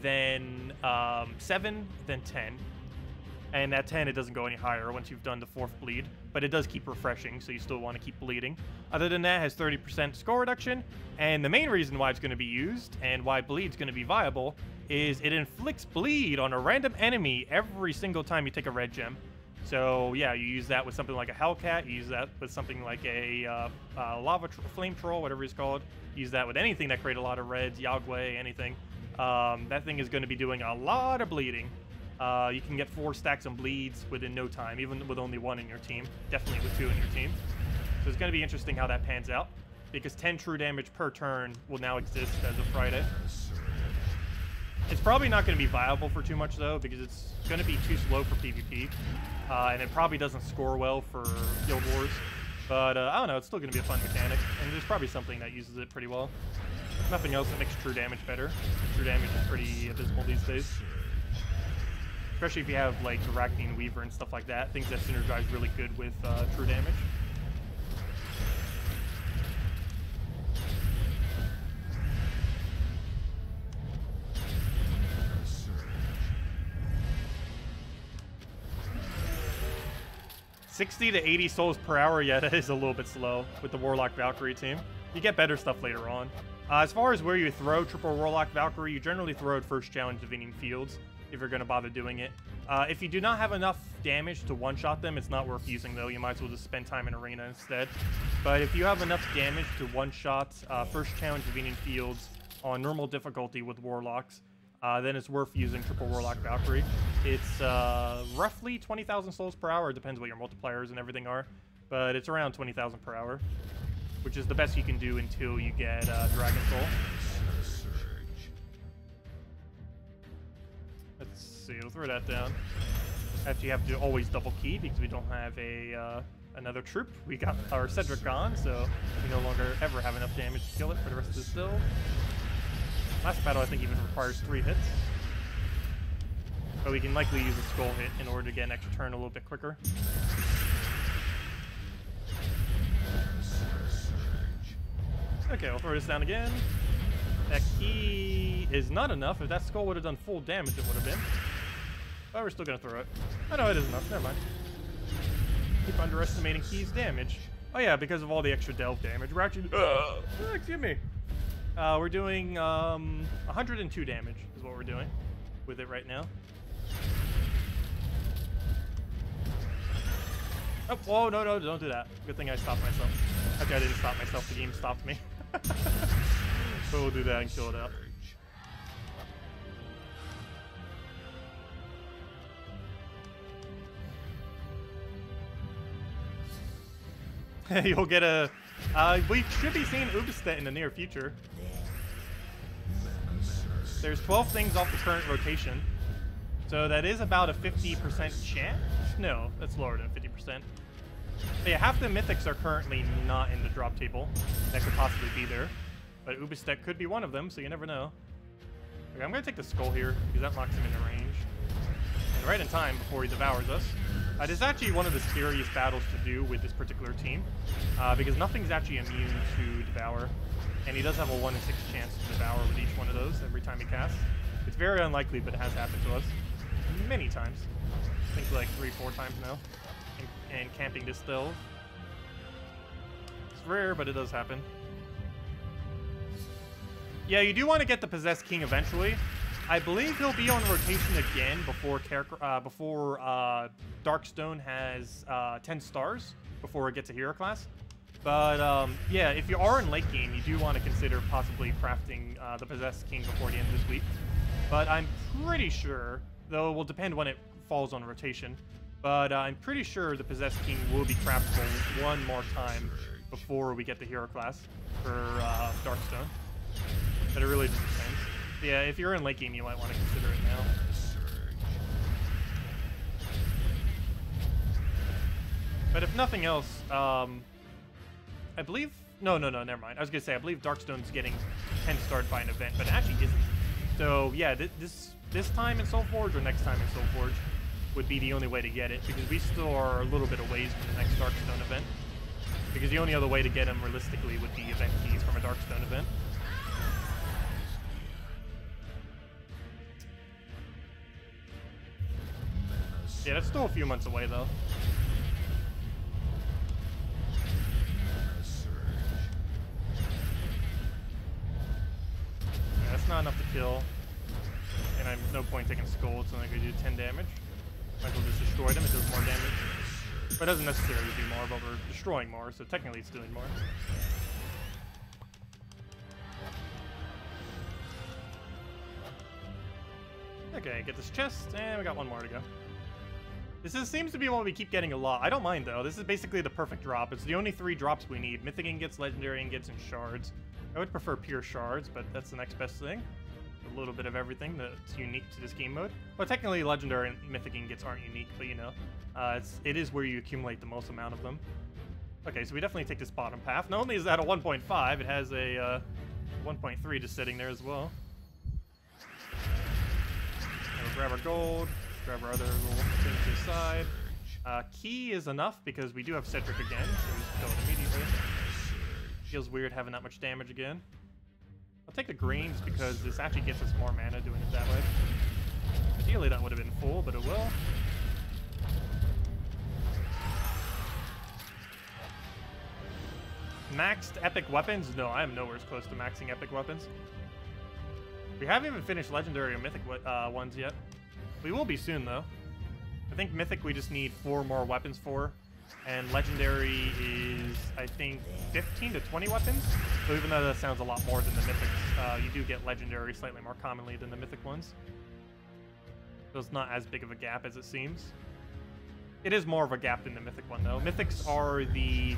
then 7, then 10. And at 10, it doesn't go any higher once you've done the 4th bleed, but it does keep refreshing, so you still want to keep bleeding. Other than that, it has 30% score reduction, and the main reason why it's going to be used, and why bleed's going to be viable, is it inflicts bleed on a random enemy every single time you take a red gem. So yeah, you use that with something like a Hellcat, you use that with something like a flame troll, whatever it's called. Use that with anything that create a lot of reds, Yagway, anything. That thing is going to be doing a lot of bleeding. You can get 4 stacks of bleeds within no time, even with only 1 in your team. Definitely with 2 in your team. So it's going to be interesting how that pans out, because 10 true damage per turn will now exist as of Friday. It's probably not going to be viable for too much, though, because it's going to be too slow for PvP. And it probably doesn't score well for Guild Wars. But I don't know, it's still going to be a fun mechanic, and there's probably something that uses it pretty well. Nothing else that makes true damage better. True damage is pretty abysmal these days. Especially if you have like Arachne Weaver and stuff like that, things that synergize really good with true damage. $60 to 80 souls per hour, yeah, that is a little bit slow with the Warlock Valkyrie team. You get better stuff later on. As far as where you throw triple Warlock Valkyrie, you generally throw it first challenge Divining Fields, if you're going to bother doing it. If you do not have enough damage to one-shot them, it's not worth using, though. You might as well just spend time in Arena instead. But if you have enough damage to one-shot first challenge Divining Fields on normal difficulty with Warlocks, then it's worth using triple Warlock Valkyrie. It's roughly 20,000 souls per hour. It depends what your multipliers and everything are. But it's around 20,000 per hour, which is the best you can do until you get Dragon Soul. Let's see, we'll throw that down. Actually, you have to always double key because we don't have a another troop. We got our Cedric gone, so we no longer ever have enough damage to kill it for the rest of this build. Last battle, I think, even requires 3 hits. But we can likely use a skull hit in order to get an extra turn a little bit quicker. Okay, we'll throw this down again. That key is not enough. If that skull would have done full damage, it would have been. But we're still gonna throw it. Oh no, it is enough. Never mind. Keep underestimating key's damage. Oh yeah, because of all the extra delve damage. We're actually... excuse me. We're doing 102 damage is what we're doing with it right now. Oh, whoa, no, no, don't do that. Good thing I stopped myself. Okay, I didn't stop myself. The game stopped me. But we'll do that and kill it out. You'll get a... we should be seeing Ubistet in the near future. There's 12 things off the current rotation. So that is about a 50% chance? No, that's lower than 50%. But yeah, half the Mythics are currently not in the drop table. That could possibly be there. But Ubistet could be one of them, so you never know. Okay, I'm going to take the skull here, because that locks him into range. And right in time before he devours us. This is actually one of the scariest battles to do with this particular team, because nothing's actually immune to devour. And he does have a 1 in 6 chance to devour with each one of those every time he casts. It's very unlikely, but it has happened to us many times. I think like 3-4 times now. And camping this delve. It's rare, but it does happen. Yeah, you do want to get the Possessed King eventually. I believe he'll be on rotation again before Darkstone has 10 stars before it gets a hero class. But yeah, if you are in late game, you do want to consider possibly crafting the Possessed King before the end of this week. But I'm pretty sure, though it will depend when it falls on rotation, but I'm pretty sure the Possessed King will be craftable one more time before we get the hero class for Darkstone. But it really just depends. Yeah, if you're in late game, you might want to consider it now. But if nothing else, I believe... No, never mind. I was going to say, I believe Darkstone's getting 10 starred by an event, but it actually isn't. So, yeah, this time in Soulforge or next time in Soulforge would be the only way to get it, because we still are a little bit away from the next Darkstone event. Because the only other way to get them realistically would be event keys from a Darkstone event. Yeah, that's still a few months away, though. Yeah, that's not enough to kill. And I have no point taking Skull. It's only going to do 10 damage. Might as well just destroy them. It does more damage. But it doesn't necessarily do more, but we're destroying more, so technically it's doing more. Okay, get this chest, and we got one more to go. Seems to be one we keep getting a lot. I don't mind, though. This is basically the perfect drop. It's the only 3 drops we need. Mythic ingots, legendary ingots, and shards. I would prefer pure shards, but that's the next best thing. A little bit of everything that's unique to this game mode. Well, technically, legendary and mythic ingots aren't unique, but you know, it is where you accumulate the most amount of them. Okay, so we definitely take this bottom path. Not only is that a 1.5, it has a 1.3 just sitting there as well. And we'll grab our gold. Grab our other little thing to the side. Key is enough because we do have Cedric again, so we just kill it immediately. Feels weird having that much damage again. I'll take the greens because this actually gets us more mana doing it that way. Ideally that would have been full, but it will. Maxed epic weapons? No, I am nowhere close to maxing epic weapons. We haven't even finished legendary or mythic ones yet. We will be soon, though. I think Mythic we just need 4 more weapons for, and Legendary is, I think, 15 to 20 weapons. So even though that sounds a lot more than the Mythics, you do get Legendary slightly more commonly than the Mythic ones. So it's not as big of a gap as it seems. It is more of a gap than the Mythic one, though. Mythics are the...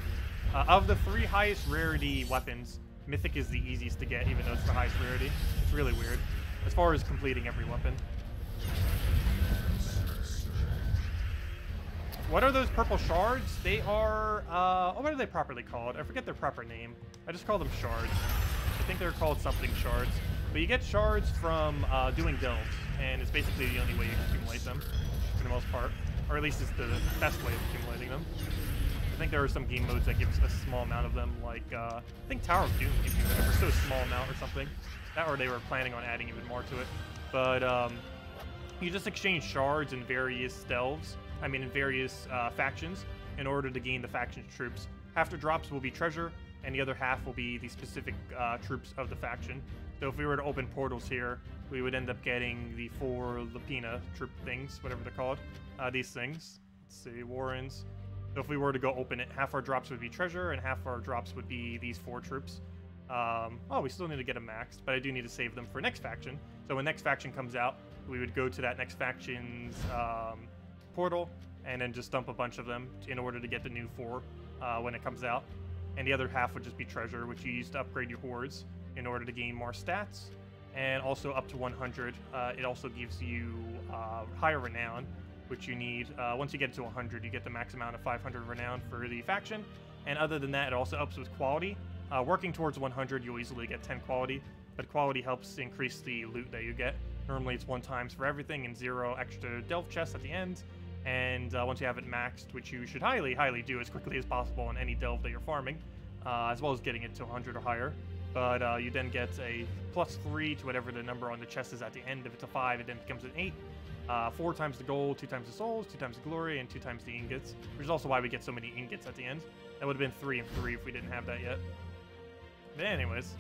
of the 3 highest rarity weapons, Mythic is the easiest to get, even though it's the highest rarity. It's really weird, as far as completing every weapon. What are those purple shards? They are, what are they properly called? I forget their proper name. I just call them shards. I think they're called something shards. But you get shards from doing delves, and it's basically the only way you can accumulate them, for the most part. Or at least it's the best way of accumulating them. think there are some game modes that gives a small amount of them, like, I think Tower of Doom gives you ever so small amount or something. That, or they were planning on adding even more to it. But, you just exchange shards in various delves, in various factions, in order to gain the faction's troops. Half the drops will be treasure, and the other half will be the specific troops of the faction. So if we were to open portals here, we would end up getting the 4 Lapina troop things, whatever they're called. These things. Let's see, Warrens. So if we were to go open it, half our drops would be treasure, and half our drops would be these 4 troops. Oh, we still need to get them maxed, but I do need to save them for next faction. So when next faction comes out, we would go to that next faction's portal, and then just dump a bunch of them in order to get the new 4 when it comes out. And the other half would just be treasure, which you use to upgrade your hordes in order to gain more stats. And also up to 100, it also gives you higher renown, which you need. Once you get to 100, you get the max amount of 500 renown for the faction. And other than that, it also helps with quality. Working towards 100, you'll easily get 10 quality, but quality helps increase the loot that you get. Normally it's 1 times for everything and 0 extra delve chests at the end. And once you have it maxed, which you should highly, highly do as quickly as possible on any delve that you're farming, as well as getting it to 100 or higher. But you then get a +3 to whatever the number on the chest is at the end. If it's a 5, it then becomes an 8. 4 times the gold, 2 times the souls, 2 times the glory, and 2 times the ingots, which is also why we get so many ingots at the end. That would have been 3 and 3 if we didn't have that yet. But anyways,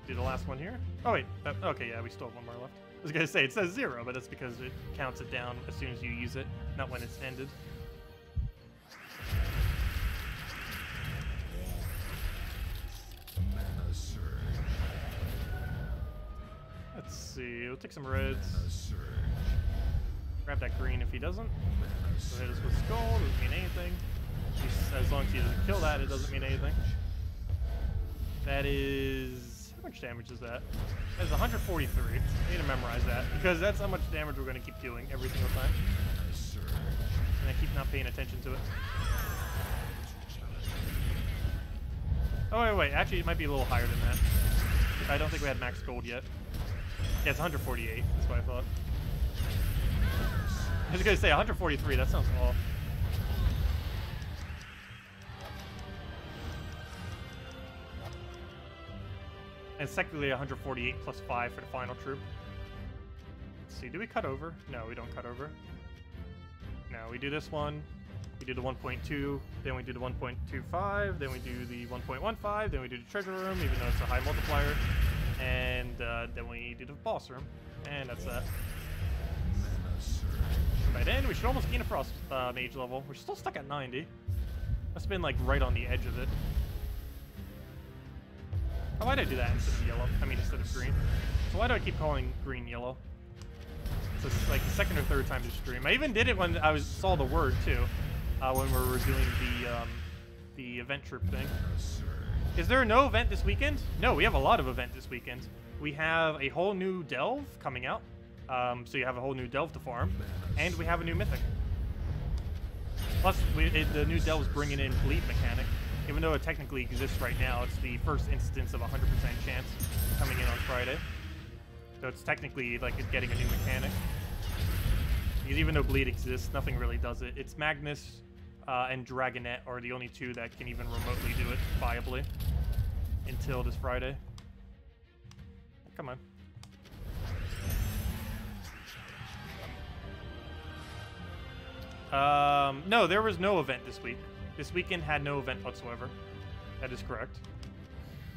do the last one here. Oh wait, okay, yeah, we still have 1 more left. I was gonna say, it says 0, but that's because it counts it down as soon as you use it, not when it's ended. Let's see, we'll take some reds. Grab that green if he doesn't. So hit us with skull, doesn't mean anything. As long as he doesn't kill that, it doesn't mean anything. That is... how much damage is that? That is 143. I need to memorize that, because that's how much damage we're going to keep doing every single time. And I keep not paying attention to it. Oh, wait, actually it might be a little higher than that. I don't think we had max gold yet. Yeah, it's 148, that's what I thought. I was going to say 143, that sounds off. And technically 148 plus 5 for the final troop. Let's see, do we cut over? No, we don't cut over. No, we do this one. We do the 1.2, then we do the 1.25, then we do the 1.15, then we do the treasure room, even though it's a high multiplier. And then we do the boss room. And that's that. By then, we should almost gain a frost mage level. We're still stuck at 90. Must have been like right on the edge of it. Oh, why did I do that instead of yellow? Instead of green. So why do I keep calling green yellow? So it's like the 2nd or 3rd time this stream. I even did it when I saw the word too, when we were doing the event troop thing. Is there no event this weekend? No, we have a lot of event this weekend. We have a whole new delve coming out. So you have a whole new delve to farm, and we have a new mythic. Plus, the new delve's bringing in bleed mechanic. Even though it technically exists right now, it's the first instance of 100% chance coming in on Friday. So it's technically like it's getting a new mechanic. Because even though bleed exists, nothing really does it. It's Magnus and Dragonette are the only 2 that can even remotely do it viably until this Friday. Come on. No, there was no event this week. This weekend had no event whatsoever. That is correct.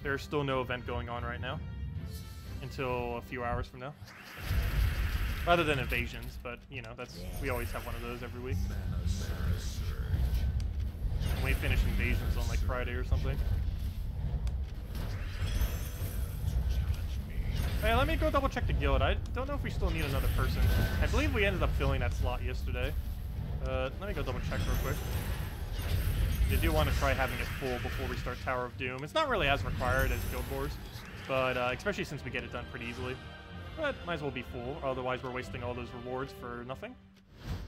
There's still no event going on right now. Until a few hours from now. Other than invasions, but, you know, we always have one of those every week. And we finish invasions on, like, Friday or something. Hey, let me go double check the guild. I don't know if we still need another person. I believe we ended up filling that slot yesterday. Let me go double check real quick. You do want to try having it full before we start Tower of Doom. It's not really as required as Guild Wars, but especially since we get it done pretty easily. But might as well be full, otherwise we're wasting all those rewards for nothing.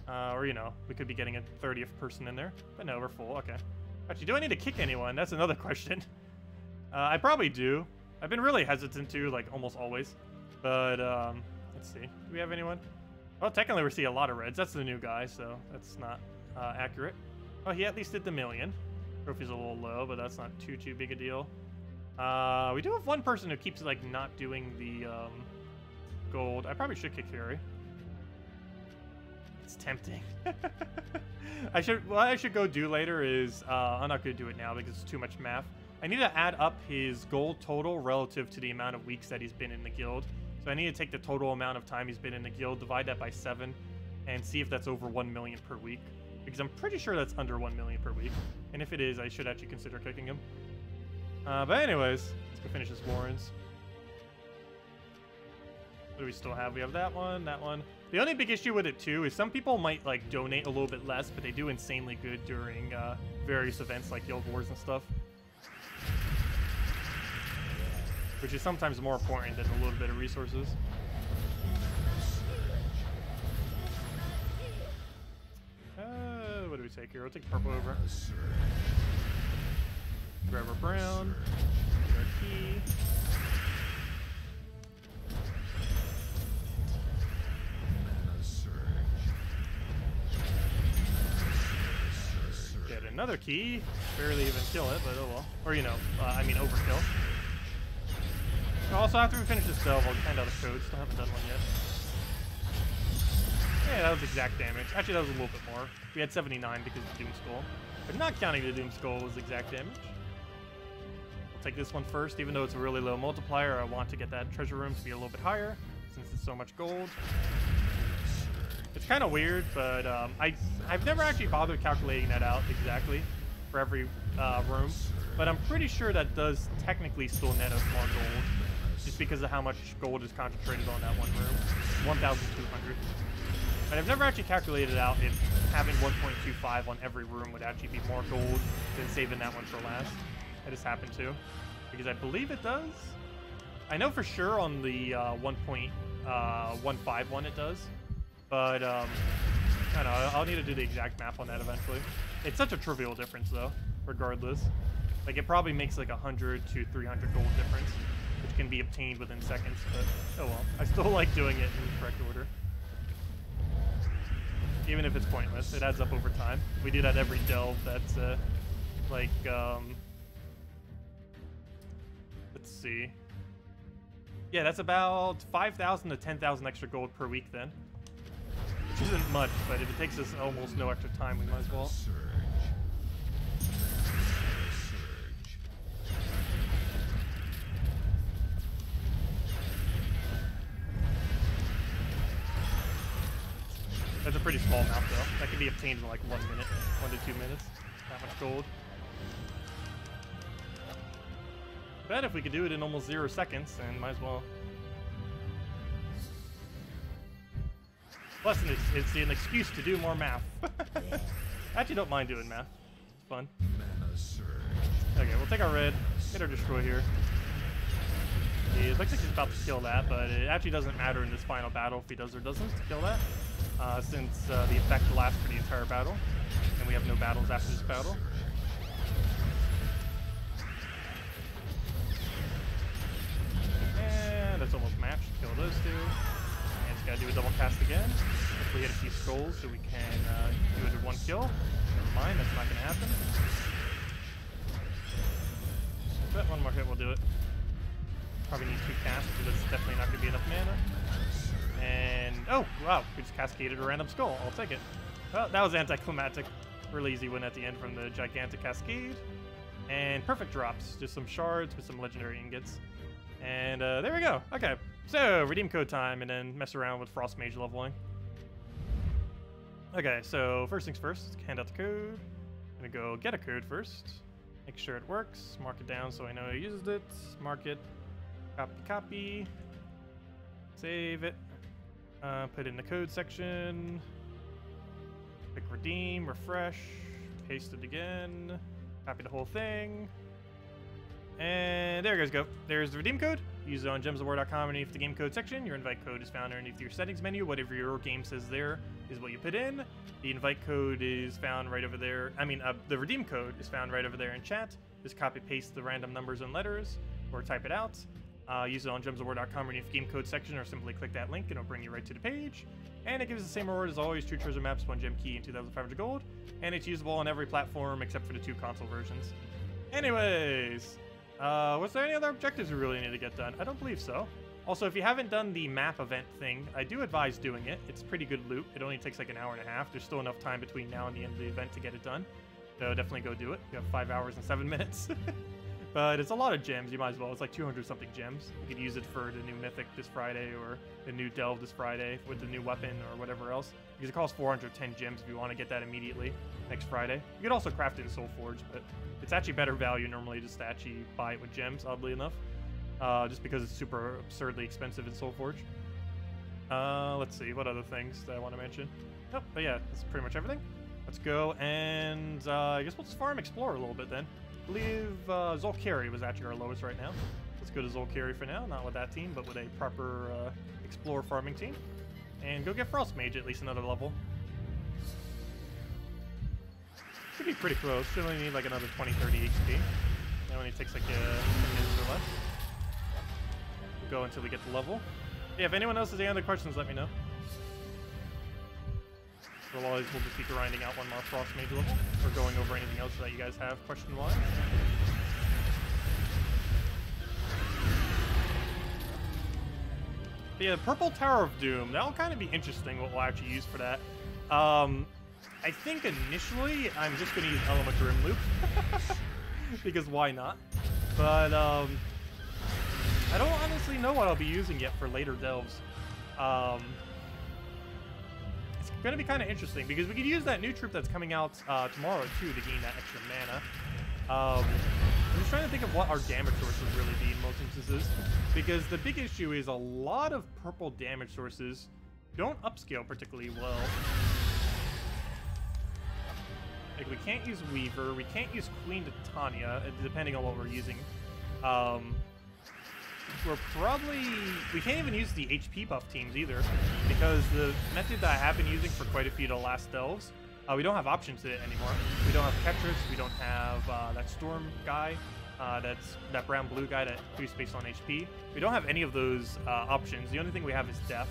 Or, you know, we could be getting a 30th person in there. But no, we're full. Okay. Actually, do I need to kick anyone? That's another question. I probably do. I've been really hesitant to, like, almost always. But, let's see. Do we have anyone? Well, technically we see a lot of reds. That's the new guy, so that's not accurate. Oh, he at least did the million. Trophy's a little low, but that's not too big a deal. We do have one person who keeps like not doing the gold. I probably should kick Fury. It's tempting. What I should go do later is I'm not gonna do it now because it's too much math. I need to add up his gold total relative to the amount of weeks that he's been in the guild. So I need to take the total amount of time he's been in the guild, divide that by 7, and see if that's over 1 million per week. Because I'm pretty sure that's under 1 million per week. And if it is, I should actually consider kicking him. But anyways, let's go finish this Warrens. What do we still have? We have that one, that one. The only big issue with it too is some people might like donate a little bit less, but they do insanely good during various events like guild wars and stuff. Which is sometimes more important than a little bit of resources. What do we take here? We'll take purple over. Grab our brown. Get our key. Get another key. Barely even kill it, but oh well. Or, you know, I mean overkill. Also, after we finish this delve, I'll hand out the code. Still haven't done one yet. Yeah, that was exact damage. Actually, that was a little bit more. We had 79 because of Doom Skull. But not counting the Doom Skull was exact damage. I'll take this one first. Even though it's a really low multiplier, I want to get that treasure room to be a little bit higher since it's so much gold. It's kind of weird, but I've never actually bothered calculating that out exactly for every room. But I'm pretty sure that does technically still net us more gold, just because of how much gold is concentrated on that one room. 1,200. But I've never actually calculated out if having 1.25 on every room would actually be more gold than saving that one for last. I just happened to, because I believe it does. I know for sure on the 1.15 one it does, but I don't know. I'll need to do the exact math on that eventually. It's such a trivial difference though, regardless. Like it probably makes like 100 to 300 gold difference, which can be obtained within seconds. But oh well, I still like doing it in the correct order. Even if it's pointless, it adds up over time. We do that every delve. That's like let's see. Yeah, that's about 5,000 to 10,000 extra gold per week then, which isn't much. But if it takes us almost no extra time, we might as well. That's a pretty small amount though. That can be obtained in like 1 minute, 1 to 2 minutes. That much gold. Bet if we could do it in almost 0 seconds, and might as well. Plus, it's an excuse to do more math. I actually don't mind doing math. It's fun. Okay, we'll take our red, get our destroy here. It looks like he's about to kill that, but it actually doesn't matter in this final battle if he does or doesn't kill that. Since the effect lasts for the entire battle, and we have no battles after this battle. And that's almost matched. Kill those two. And just gotta do a double cast again. Hopefully hit a few skulls so we can do it in 1 kill. Never mind, that's not gonna happen. But 1 more hit will do it. Probably need 2 casts, but that's definitely not gonna be enough mana. And, oh, wow, we just cascaded a random skull. I'll take it. Well, that was anticlimactic. Really easy win at the end from the gigantic cascade. And perfect drops. Just some shards with some legendary ingots. And there we go. Okay, so redeem code time and then mess around with Frost Mage leveling. Okay, so first things first, hand out the code. I'm gonna go get a code first. Make sure it works. Mark it down so I know I used it. Mark it. Copy. Save it. Put in the code section, click redeem, refresh, paste it again, copy the whole thing, and there you guys go. There's the redeem code. Use it on gemsofwar.com underneath the game code section. Your invite code is found underneath your settings menu. Whatever your game says there is what you put in. The invite code is found right over there. The redeem code is found right over there in chat. Just copy paste the random numbers and letters or type it out. Use it on gemsofwar.com or in the game code section, or simply click that link and it'll bring you right to the page. And it gives the same reward as always, 2 treasure maps, 1 gem key, and 2,500 gold. And it's usable on every platform except for the 2 console versions. Anyways, was there any other objectives we really need to get done? I don't believe so. Also, if you haven't done the map event thing, I do advise doing it. It's pretty good loot. It only takes like an hour and a half. There's still enough time between now and the end of the event to get it done. So definitely go do it. You have 5 hours and 7 minutes. But it's a lot of gems. You might as well. It's like 200 something gems. You could use it for the new Mythic this Friday, or the new Delve this Friday with the new weapon or whatever else. Because it costs 410 gems if you want to get that immediately next Friday. You could also craft it in Soulforge, but it's actually better value normally just to actually buy it with gems, oddly enough. Just because it's super absurdly expensive in Soulforge. Let's see, what other things that I want to mention? Nope, but yeah, that's pretty much everything. Let's go, and I guess we'll just farm explore a little bit then. I believe Zolkari was actually our lowest right now. Let's go to Zolkari for now, not with that team, but with a proper explore farming team. And go get Frost Mage at least another level. Should be pretty close. Should only need like another 20-30 HP. That only takes like 10 minutes or less. We'll go until we get the level. Yeah, if anyone else has any other questions, let me know. Otherwise, we'll just be grinding out one more Frost Mage level, or going over anything else that you guys have question-wise. Yeah, Purple Tower of Doom. That'll kind of be interesting what we'll actually use for that. I think initially I'm just going to use Element Grim Loop. Because why not? But I don't honestly know what I'll be using yet for later delves. It's going to be kind of interesting because we could use that new troop that's coming out tomorrow too to gain that extra mana. I'm just trying to think of what our damage sources really be in most instances, because the big issue is a lot of purple damage sources don't upscale particularly well. Like, we can't use Weaver, we can't use Queen Titania, depending on what we're using. We can't even use the HP buff teams either, because the method that I have been using for quite a few of the last delves, we don't have options to it anymore. We don't have Ketris, we don't have that Storm guy, that brown-blue guy that boosts based on HP. We don't have any of those options. The only thing we have is Death,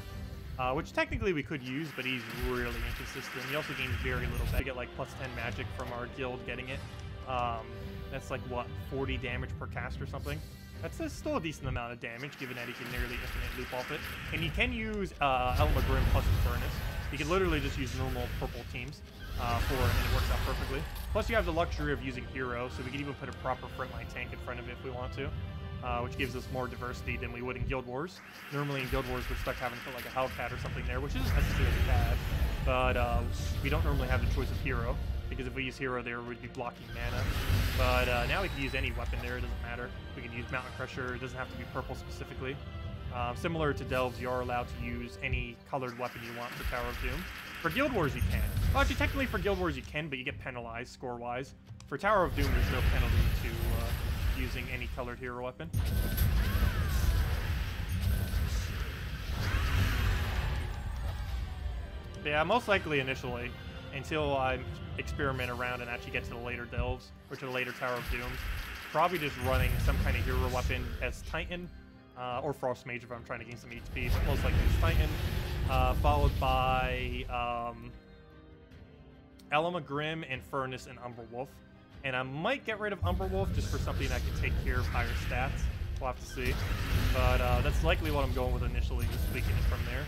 which technically we could use, but he's really inconsistent. He also gains very little. We get like +10 magic from our guild getting it. That's like, what, 40 damage per cast or something? That's still a decent amount of damage, given that he can nearly infinite loop off it. And you can use Elma Grim plus Infernus. You can literally just use normal purple teams for it, and it works out perfectly. Plus, you have the luxury of using Hero, so we can even put a proper frontline tank in front of it if we want to, which gives us more diversity than we would in Guild Wars. Normally in Guild Wars, we're stuck having to put like a Hellcat or something there, which isn't necessarily bad, but we don't normally have the choice of Hero, because if we use Hero there, we'd be blocking mana. But now we can use any weapon there, it doesn't matter. We can use Mountain Crusher, it doesn't have to be purple specifically. Similar to Delves, you are allowed to use any colored weapon you want for Tower of Doom. For Guild Wars, you can. Well, actually, technically for Guild Wars, you can, but you get penalized score-wise. For Tower of Doom, there's no penalty to using any colored hero weapon. Yeah, most likely initially, until I experiment around and actually get to the later Delves, or to the later Tower of Doom, probably just running some kind of hero weapon as Titan, or Frost Mage if I'm trying to gain some HP, but most likely it's Titan, followed by Elma Grim, Infernus, and Umberwolf. And I might get rid of Umberwolf just for something that can take care of higher stats. We'll have to see. But that's likely what I'm going with initially, just tweaking it from there,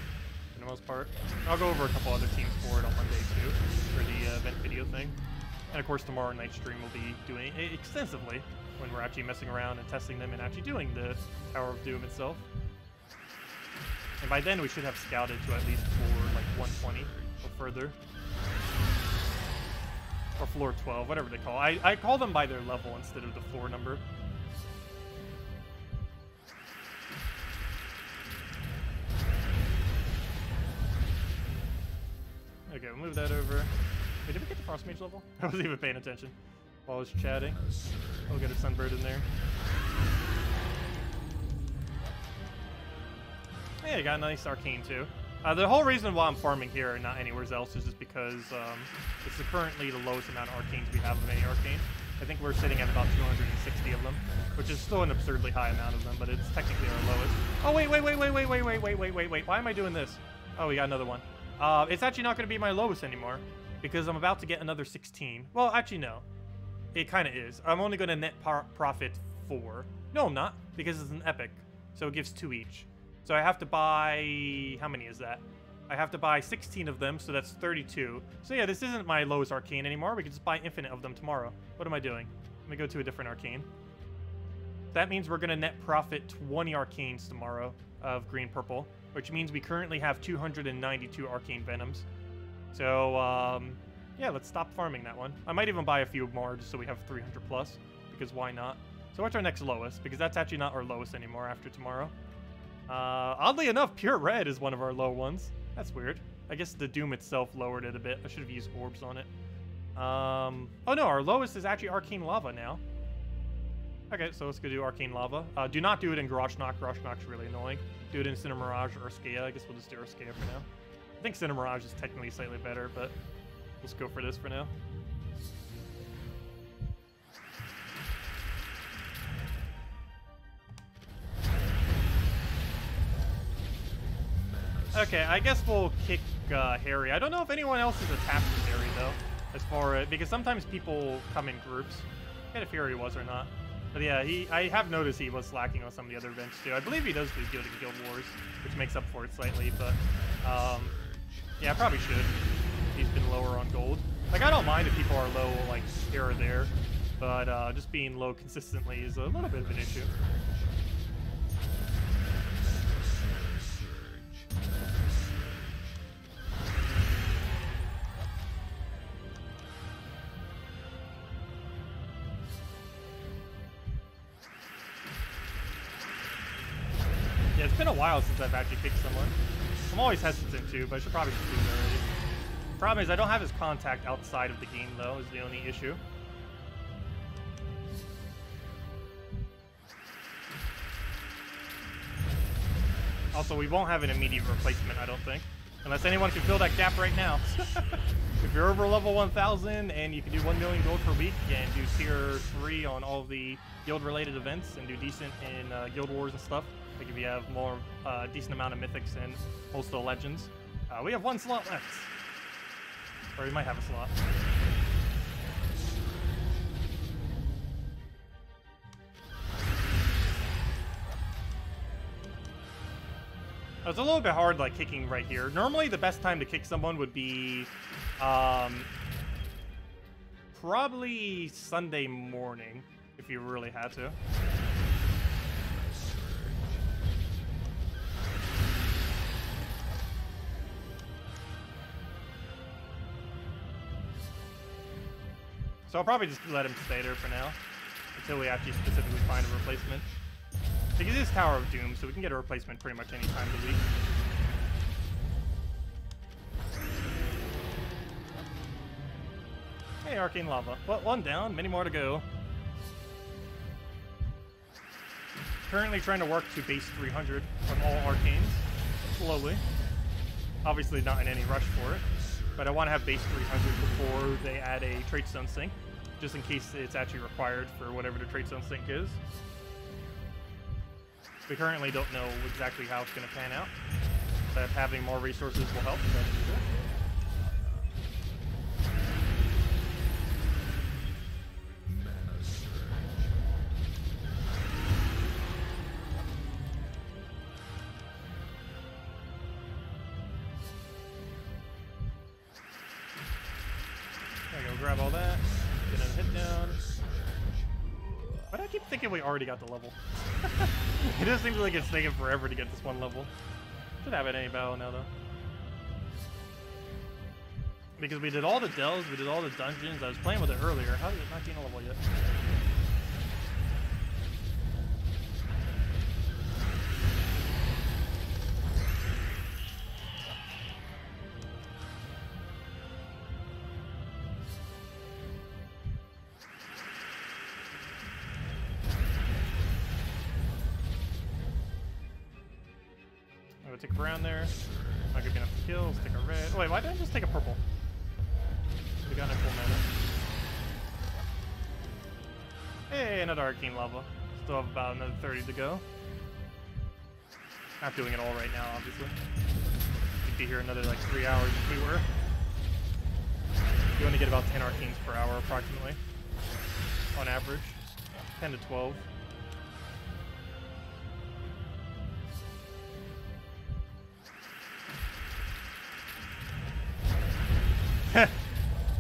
for the most part. I'll go over a couple other teams for it on Monday, too, for the event video thing. And of course, tomorrow night's stream will be doing it extensively, when we're actually messing around and testing them and actually doing the Tower of Doom itself. And by then, we should have scouted to at least floor like 120 or further. Or floor 12, whatever they call it. I call them by their level instead of the floor number. Okay, we'll move that over. Wait, did we get the Frost Mage level? I wasn't even paying attention while I was chatting. We'll get a Sunbird in there. Yeah, you got a nice Arcane too. The whole reason why I'm farming here and not anywhere else is just because it's currently the lowest amount of Arcanes we have of any Arcane. I think we're sitting at about 260 of them, which is still an absurdly high amount of them, but it's technically our lowest. Oh, wait. Why am I doing this? Oh, we got another one. It's actually not going to be my lowest anymore because I'm about to get another 16. Well, actually, no. It kind of is. I'm only going to net profit 4. No, I'm not, because it's an epic. So it gives 2 each. So I have to buy... How many is that? I have to buy 16 of them, so that's 32. So yeah, this isn't my lowest arcane anymore. We can just buy infinite of them tomorrow. What am I doing? Let me go to a different arcane. That means we're going to net profit 20 arcanes tomorrow of green-purple, which means we currently have 292 arcane venoms. So, yeah, let's stop farming that one. I might even buy a few more just so we have 300 plus, because why not? So what's our next lowest? Because that's actually not our lowest anymore after tomorrow. Oddly enough, pure red is one of our low ones. That's weird. I guess the Doom itself lowered it a bit. I should have used orbs on it. Oh no, our lowest is actually Arcane Lava now. Okay, so let's go do Arcane Lava. Do not do it in Garage Knock. Garage Knock's really annoying. Do it in Cinder Mirage or Skea. I guess we'll just do Skea for now. I think Cinder Mirage is technically slightly better, but let's go for this for now. Okay, I guess we'll kick Harry. I don't know if anyone else is attached to Harry, though, as far as... Because sometimes people come in groups. I forget if Harry was or not. But yeah, I have noticed he was slacking on some of the other events, too. I believe he does do good in Guild Wars, which makes up for it slightly, but... yeah, I probably should. He's been lower on gold. Like, I don't mind if people are low, like, here or there, but just being low consistently is a little bit of an issue. Yeah, it's been a while since I've actually kicked someone. I'm always hesitant to, but I should probably just do it already. Problem is, I don't have his contact outside of the game, though, is the only issue. Also, we won't have an immediate replacement, I don't think. Unless anyone can fill that gap right now. If you're over level 1000 and you can do 1 million gold per week and do tier 3 on all of the guild-related events and do decent in Guild Wars and stuff, like if you have more decent amount of Mythics and Postal Legends, we have 1 slot left. Or we might have a slot. It's a little bit hard, like, kicking right here. Normally, the best time to kick someone would be, probably Sunday morning, if you really had to. So I'll probably just let him stay there for now, until we actually specifically find a replacement. Because it is Tower of Doom, so we can get a replacement pretty much any time of the week. Hey, Arcane Lava. Well, 1 down, many more to go. Currently trying to work to base 300 on all Arcanes, slowly. Obviously not in any rush for it, but I want to have base 300 before they add a Tradestone Sink, just in case it's actually required for whatever the Tradestone Sink is. We currently don't know exactly how it's going to pan out, but having more resources will help. That's good. There we go, grab all that, get a hit down. Why do I keep thinking we already got the level? It just seems like it's taking forever to get this 1 level. Should have it any battle now, though. Because we did all the delves, we did all the dungeons. I was playing with it earlier. How did it not gain a level yet? Take a brown there. Not gonna be enough to kill. Let's take a red. Oh, wait, why didn't I just take a purple? We got a full mana. Hey, another arcane lava. Still have about another 30 to go. Not doing it all right now, obviously. We'd be here another like 3 hours if we were. You want to get about 10 arcanes per hour approximately. On average. 10 to 12.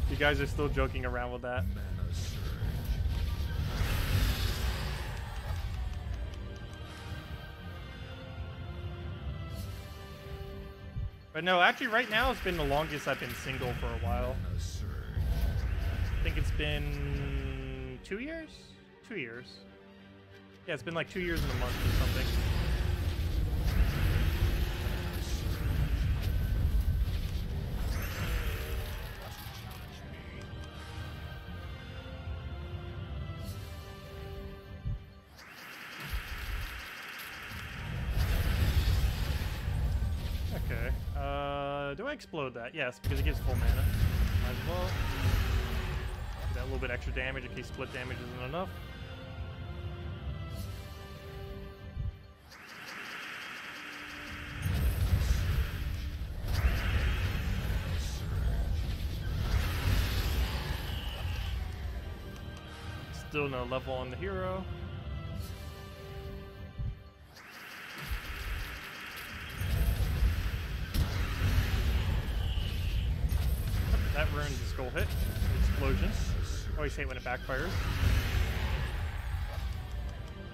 You guys are still joking around with that. But no, actually right now it's been the longest I've been single for a while. I think it's been 2 years? 2 years. Yeah, it's been like 2 years and a month or something. Do I explode that? Yes, because it gives full mana. Might as well. Get that little bit extra damage in case split damage isn't enough. Still no level on the hero. That ruins the skull hit. Explosion. Always hate when it backfires.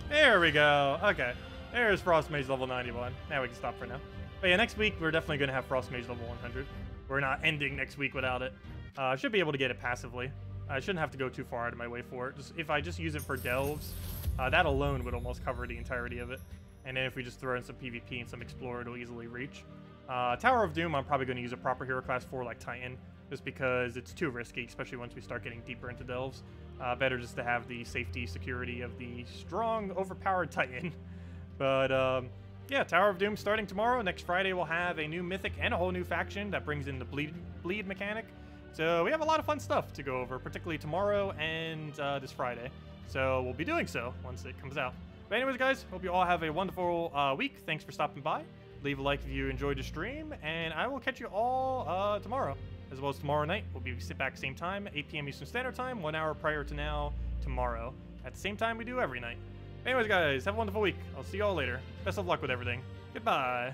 There we go. Okay. There's Frost Mage level 91. Now we can stop for now. But yeah, next week we're definitely going to have Frost Mage level 100. We're not ending next week without it. I should be able to get it passively. I shouldn't have to go too far out of my way for it. If I just use it for delves, that alone would almost cover the entirety of it. And then if we just throw in some PvP and some Explorer, it'll easily reach. Tower of Doom, I'm probably going to use a proper hero class for like Titan. Just because it's too risky, especially once we start getting deeper into delves. Better just to have the safety, security of the strong, overpowered Titan. But, yeah, Tower of Doom starting tomorrow. Next Friday we'll have a new Mythic and a whole new faction that brings in the bleed mechanic. So we have a lot of fun stuff to go over, particularly tomorrow and this Friday. So we'll be doing so once it comes out. But anyways, guys, hope you all have a wonderful week. Thanks for stopping by. Leave a like if you enjoyed the stream, and I will catch you all tomorrow. As well as tomorrow night, we'll be back same time, 8 p.m. Eastern Standard Time, 1 hour prior to now, tomorrow, at the same time we do every night. Anyways, guys, have a wonderful week. I'll see you all later. Best of luck with everything. Goodbye.